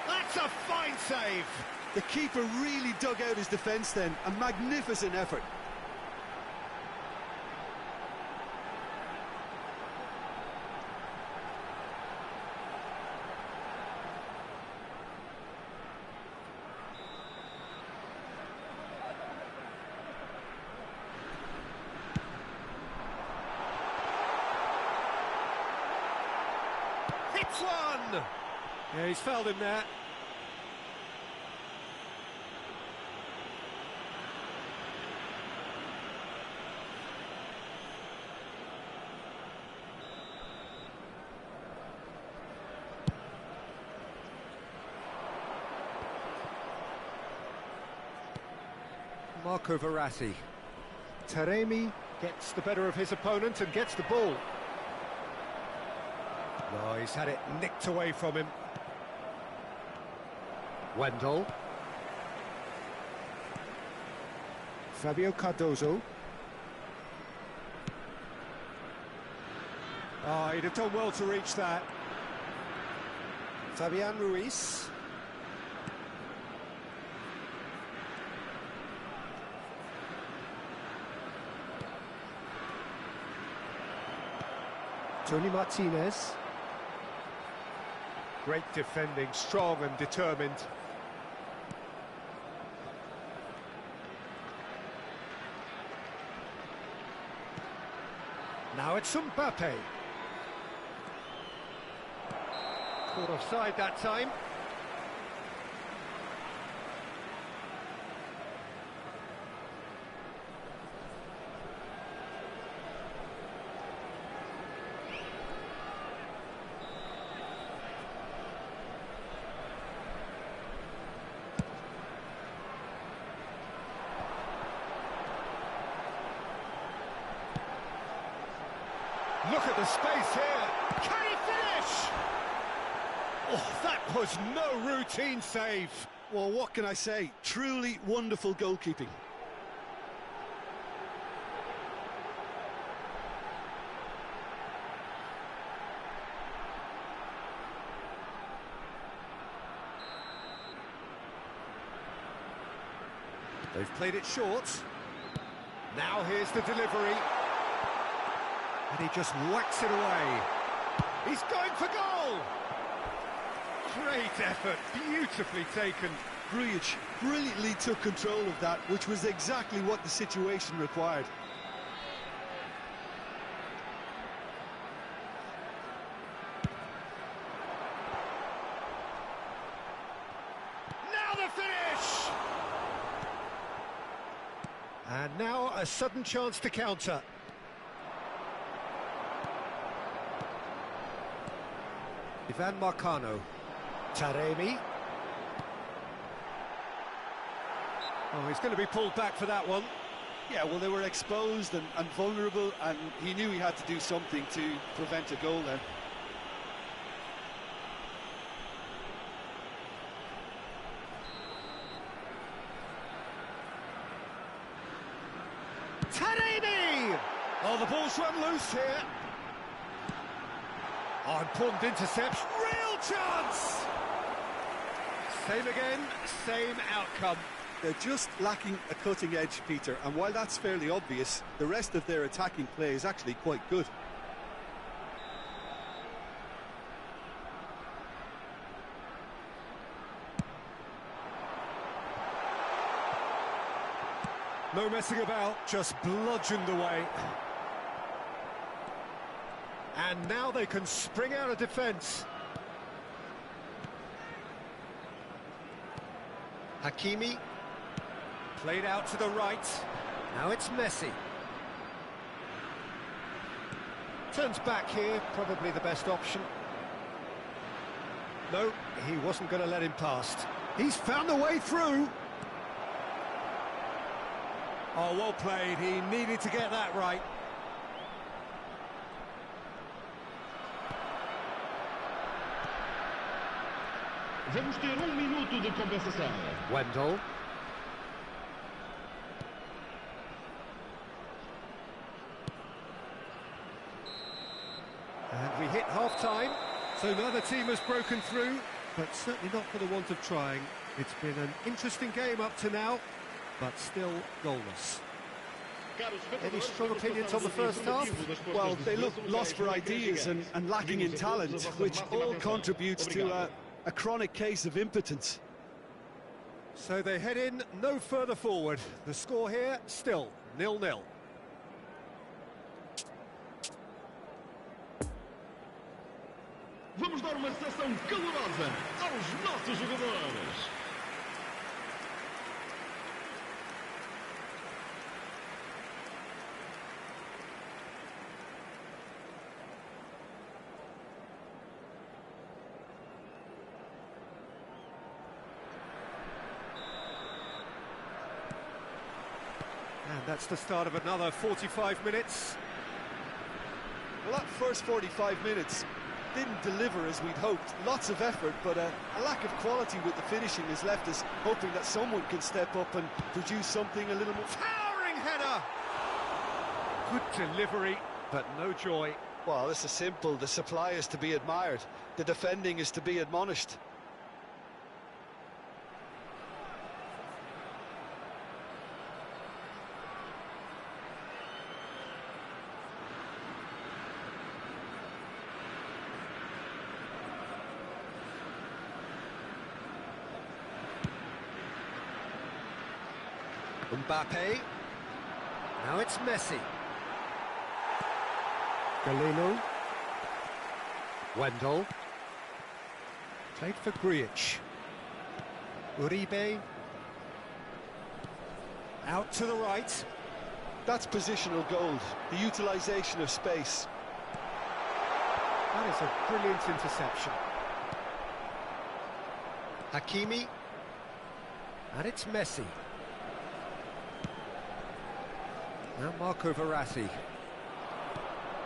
That's a fine save! The keeper really dug out his defence then. A magnificent effort. Hits one! Yeah, he's fouled him there. Marco Verratti. Taremi gets the better of his opponent and gets the ball. No, he's had it nicked away from him. Wendell. Fabio Cardozo. Oh, he'd have done well to reach that. Fabian Ruiz. Tony Martinez. Great defending, strong and determined. Now it's Mbappe. Caught offside that time. Look at the space here. Can he finish? Oh, that was no routine save. Well, what can I say? Truly wonderful goalkeeping. They've played it short. Now here's the delivery. And he just whacks it away. He's going for goal! Great effort, beautifully taken. Grujic brilliantly took control of that, which was exactly what the situation required. Now the finish! And now a sudden chance to counter. Ivan Marcano. Taremi. Oh, he's going to be pulled back for that one. Yeah, well, they were exposed and vulnerable, and he knew he had to do something to prevent a goal then. Taremi! Oh, the ball's run loose here. Oh, important intercept. Real chance! Same again, same outcome. They're just lacking a cutting edge, Peter, and while that's fairly obvious, the rest of their attacking play is actually quite good. No messing about, just bludgeoned away. And now they can spring out of defence. Hakimi. Played out to the right. Now it's Messi. Turns back here, probably the best option. No, he wasn't going to let him past. He's found a way through. Oh, well played. He needed to get that right. Vamos ter minuto de compensação. Wendell. And we hit half-time, so neither team has broken through, but certainly not for the want of trying. It's been an interesting game up to now, but still goalless. Any strong opinions on the first half? Well, they look lost for ideas and lacking in talent, which all contributes to a chronic case of impotence. So they head in no further forward. The score here, still 0-0. Vamos dar uma recepção calorosa aos nossos jogadores. And that's the start of another 45 minutes. Well, that first 45 minutes didn't deliver as we'd hoped. Lots of effort, but a lack of quality with the finishing has left us hoping that someone can step up and produce something a little more... Towering header! Good delivery, but no joy. Well, this is simple. The supply is to be admired. The defending is to be admonished. Mbappe. Now it's Messi. Galeno. Wendell. Played for Grujic. Uribe. Out to the right. That's positional gold, the utilisation of space. That is a brilliant interception. Hakimi. And it's Messi. Now Marco Verratti.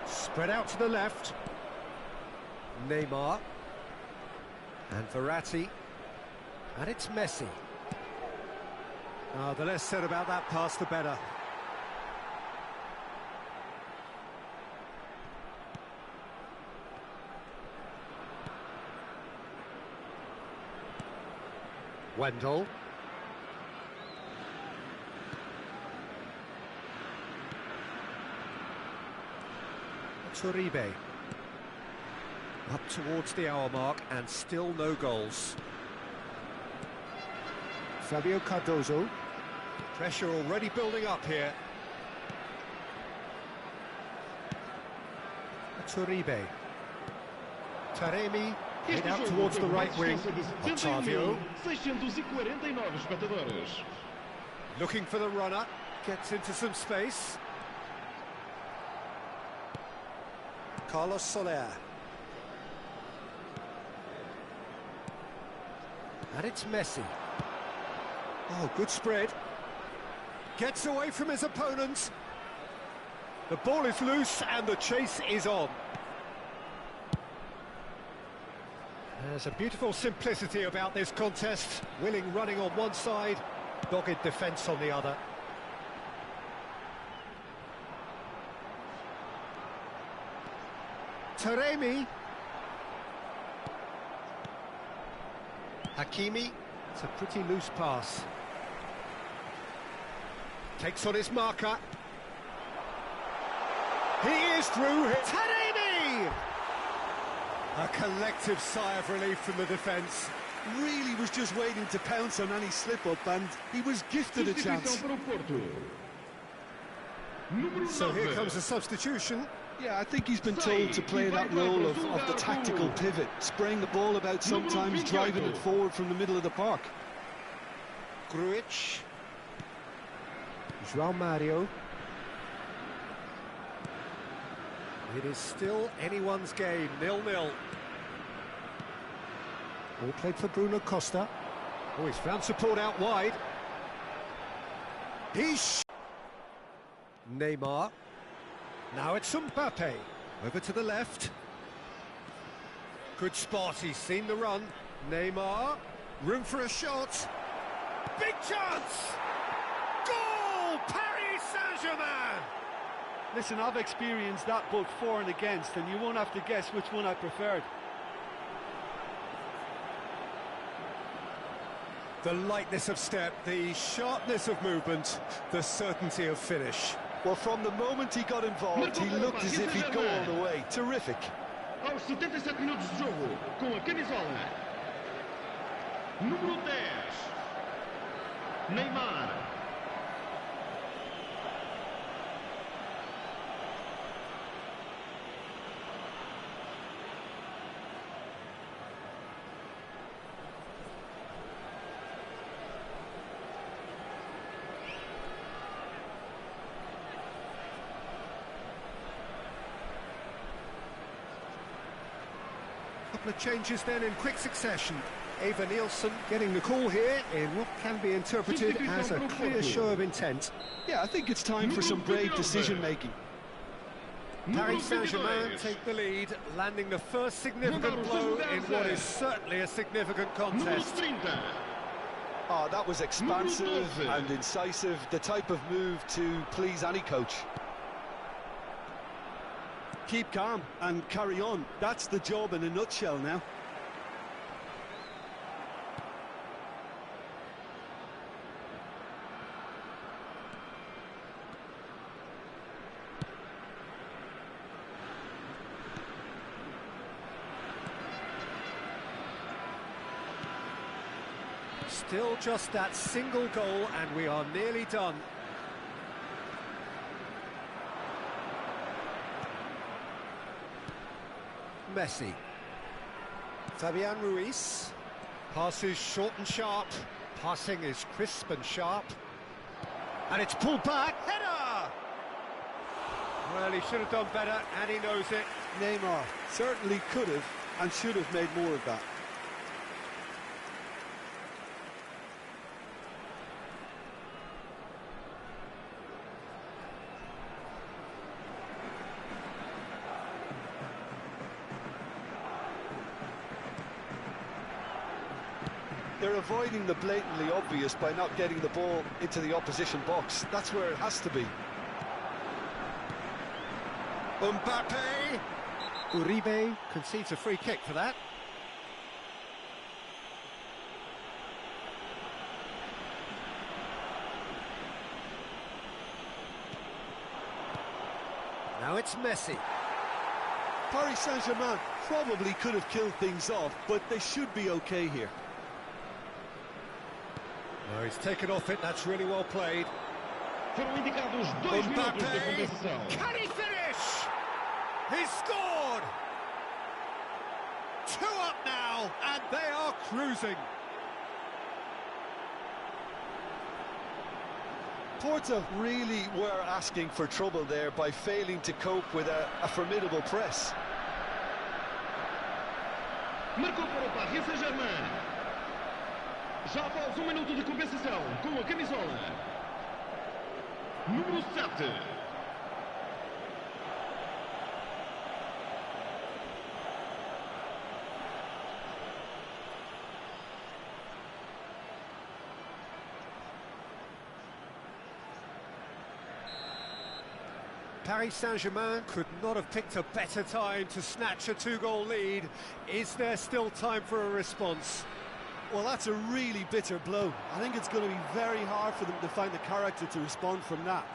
Spread out to the left. Neymar. And Verratti. And it's Messi. The less said about that pass, the better. Wendell. Uribe. Up towards the hour mark and still no goals. Fabio Cardozo. Pressure already building up here. Uribe. Taremi. Head out towards the right wing. Otavio. 649 espectadores. Looking for the runner. Gets into some space. Carlos Soler. And it's Messi. Oh, good spread. Gets away from his opponents. The ball is loose and the chase is on. There's a beautiful simplicity about this contest. Willing running on one side, dogged defence on the other. Taremi. Hakimi. It's a pretty loose pass. Takes on his marker. He is through. Taremi! A collective sigh of relief from the defence. Really was just waiting to pounce on any slip-up, and he was gifted a chance. So here comes a substitution. Yeah, I think he's been told to play that role of the tactical pivot, spraying the ball about, sometimes driving it forward from the middle of the park. Grujic. João Mario. It is still anyone's game, 0-0. All played for Bruno Costa. Oh, he's found support out wide. Neymar. Now it's Mbappe. Over to the left. Good spot, he's seen the run. Neymar. Room for a shot. Big chance! Goal! Paris Saint-Germain! Listen, I've experienced that both for and against, and you won't have to guess which one I preferred. The lightness of step, the sharpness of movement, the certainty of finish. Well, from the moment he got involved, he looked as if he'd go all the way. Terrific. Aos 77 minutos de jogo, com a camisola número 10, Neymar. Couple of changes then in quick succession. Eva Nielsen getting the call here in what can be interpreted as a clear show of intent. Yeah, I think it's time for some brave decision-making. Paris Saint-Germain take the lead, landing the first significant blow in what is certainly a significant contest. Oh, that was expansive and incisive, the type of move to please any coach. Keep calm and carry on. That's the job in a nutshell now. Still just that single goal and we are nearly done. Messi. Fabian Ruiz. Passes short and sharp. Passing is crisp and sharp. And it's pulled back. Header! Well, he should have done better, and he knows it. Neymar certainly could have and should have made more of that. They're avoiding the blatantly obvious by not getting the ball into the opposition box. That's where it has to be. Mbappe. Uribe concedes a free kick for that. Now it's Messi. Paris Saint-Germain probably could have killed things off, but they should be okay here. Oh, he's taken off it, that's really well played. Foram indicados 2 minutos de Mbappe, compensação. can he finish? He's scored! 2 up now, and they are cruising. Porto really were asking for trouble there by failing to cope with a formidable press. Marcou para o Paris Saint-Germain. Já após 1 minuto de compensação, com a camisola número 7. Paris Saint-Germain could not have picked a better time to snatch a 2-goal lead. Is there still time for a response? Well, that's a really bitter blow. I think it's going to be very hard for them to find the character to respond from that.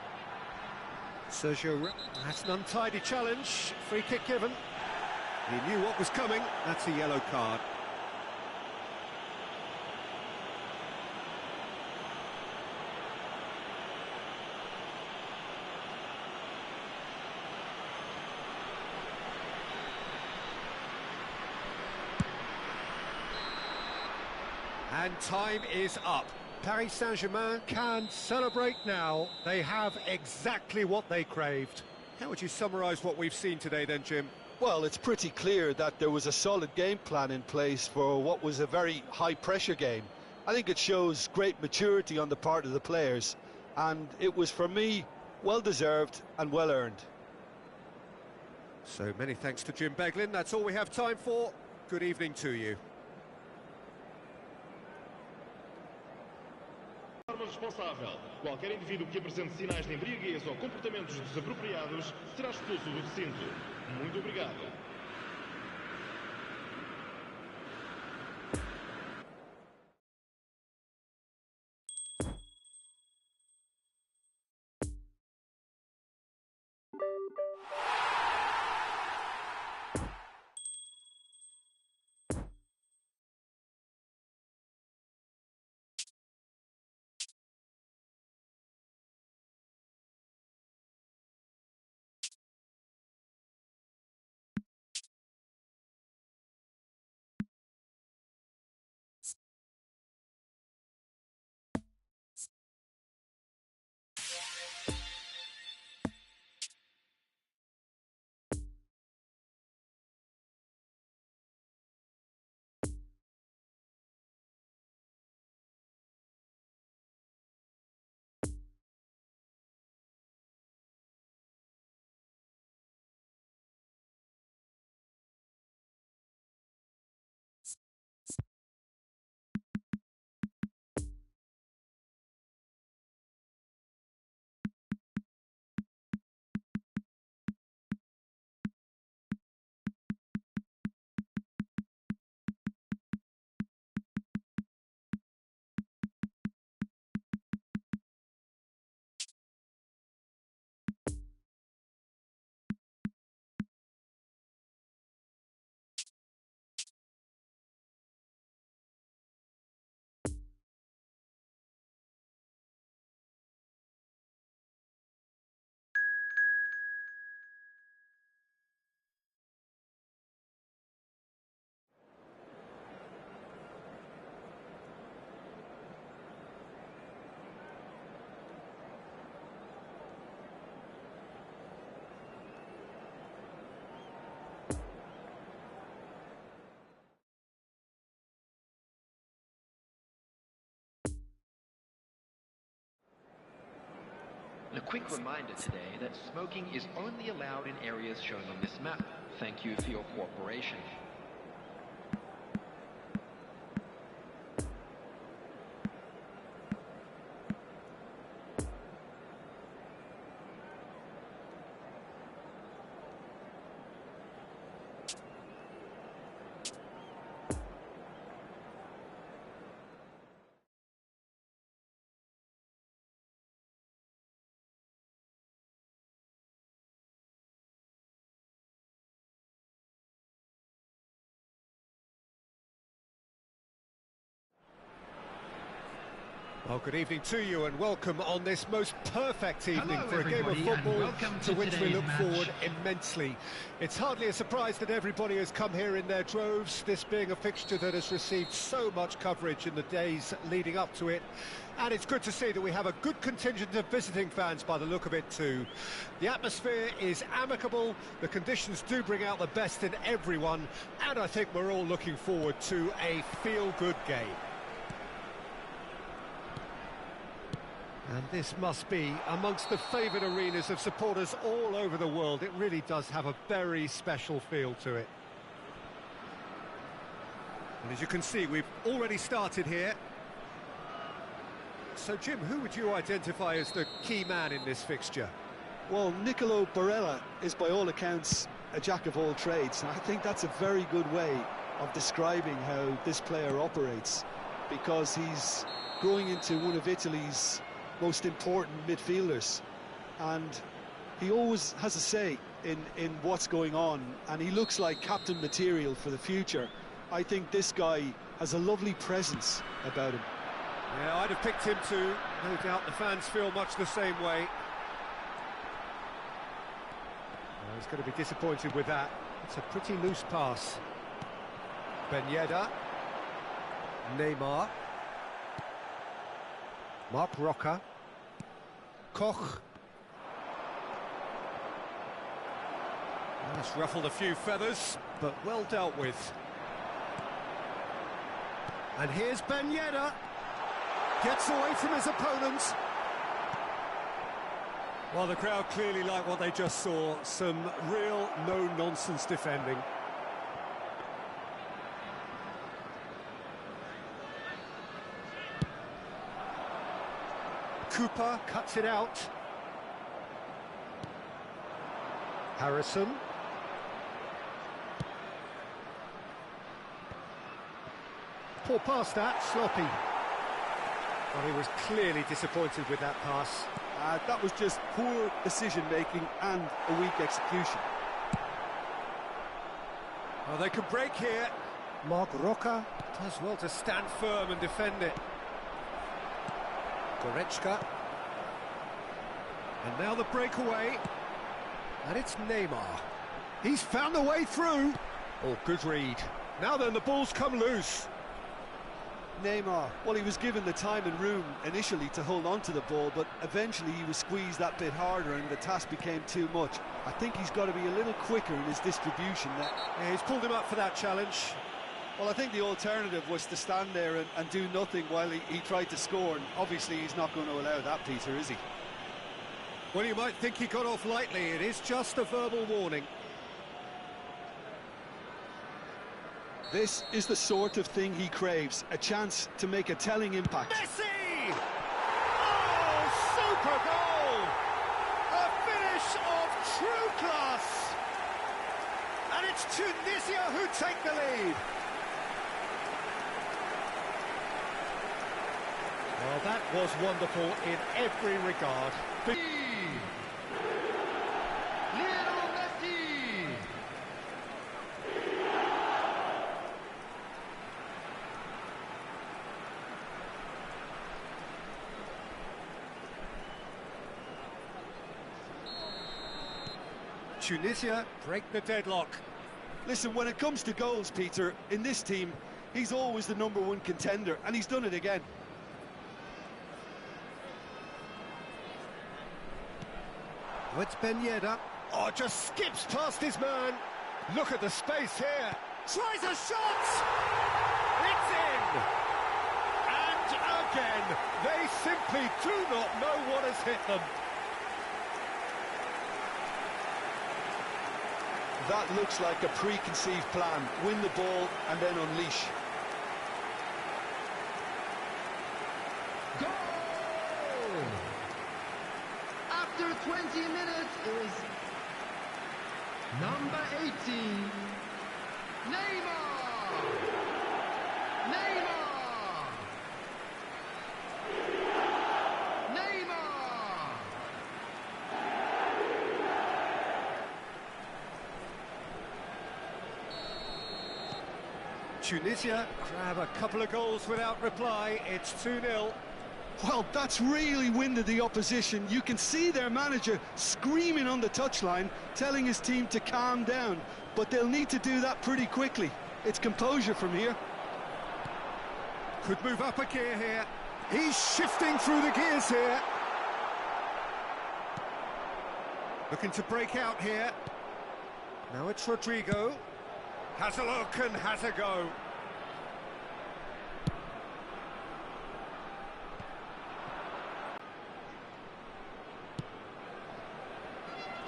Sergio, that's an untidy challenge. Free kick given. He knew what was coming. That's a yellow card. And time is up. Paris Saint-Germain can celebrate now. They have exactly what they craved. How would you summarise what we've seen today then, Jim? Well, it's pretty clear that there was a solid game plan in place for what was a very high-pressure game. I think it shows great maturity on the part of the players, and it was, for me, well-deserved and well-earned. So many thanks to Jim Beglin. That's all we have time for. Good evening to you. forma responsável. Qualquer indivíduo que apresente sinais de embriaguez ou comportamentos desapropriados será expulso do recinto. Muito obrigado. A quick reminder today that smoking is only allowed in areas shown on this map. Thank you for your cooperation. Well, good evening to you and welcome on this most perfect evening Hello, for a game of everybody, and football welcome to to which we today's look match. forward immensely. It's hardly a surprise that everybody has come here in their droves, this being a fixture that has received so much coverage in the days leading up to it. And it's good to see that we have a good contingent of visiting fans by the look of it too. The atmosphere is amicable, the conditions do bring out the best in everyone, and I think we're all looking forward to a feel-good game. And this must be amongst the favoured arenas of supporters all over the world. It really does have a very special feel to it. And as you can see, we've already started here. So, Jim, who would you identify as the key man in this fixture? Well, Nicolo Barella is by all accounts a jack of all trades, and I think that's a very good way of describing how this player operates, because he's growing into one of Italy's most important midfielders, and he always has a say in what's going on, and he looks like captain material for the future. I think this guy has a lovely presence about him. Yeah, I'd have picked him too. No doubt the fans feel much the same way. Well, he's going to be disappointed with that. It's a pretty loose pass. Ben Yedder. Neymar. Mark Roca. Koch. Well, that's ruffled a few feathers, but well dealt with. And here's Ben Yedder. Gets away from his opponents. Well, the crowd clearly like what they just saw. Some real no-nonsense defending. Cooper cuts it out. Harrison. Poor pass that, sloppy. Well, he was clearly disappointed with that pass. That was just poor decision-making and a weak execution. Well, they can break here. Mark Roca does well to stand firm and defend it. Goretzka. And now the breakaway. And it's Neymar. He's found the way through. Oh, good read. Now then, the ball's come loose. Neymar, well, he was given the time and room initially to hold on to the ball, but eventually he was squeezed that bit harder and the task became too much. I think he's got to be a little quicker in his distribution. Yeah, he's pulled him up for that challenge. Well, I think the alternative was to stand there and do nothing while he tried to score, and obviously he's not going to allow that, Peter, is he? Well, you might think he got off lightly. It is just a verbal warning. This is the sort of thing he craves, a chance to make a telling impact. Messi! Oh, super goal! A finish of true class! And it's Tunisia who take the lead. Well, that was wonderful in every regard. Lionel Messi. Tunisia break the deadlock. Listen, when it comes to goals, Peter, in this team, he's always the #1 contender, and he's done it again. Oh, it's Ben Yedder. Oh, just skips past his man. Look at the space here. Tries a shot! It's in! And again, they simply do not know what has hit them. That looks like a preconceived plan. Win the ball and then unleash. Goal! After 20 minutes is number 18, Neymar! Neymar! Neymar! Tunisia grab a couple of goals without reply. It's 2-0. Well, that's really winded the opposition. You can see their manager screaming on the touchline, telling his team to calm down. But they'll need to do that pretty quickly. It's composure from here. Could move up a gear here. He's shifting through the gears here. Looking to break out here. Now it's Rodrigo. Has a look and has a go.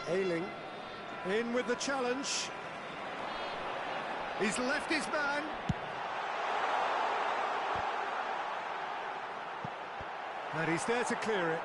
Ayling in with the challenge. He's left his man. And he's there to clear it.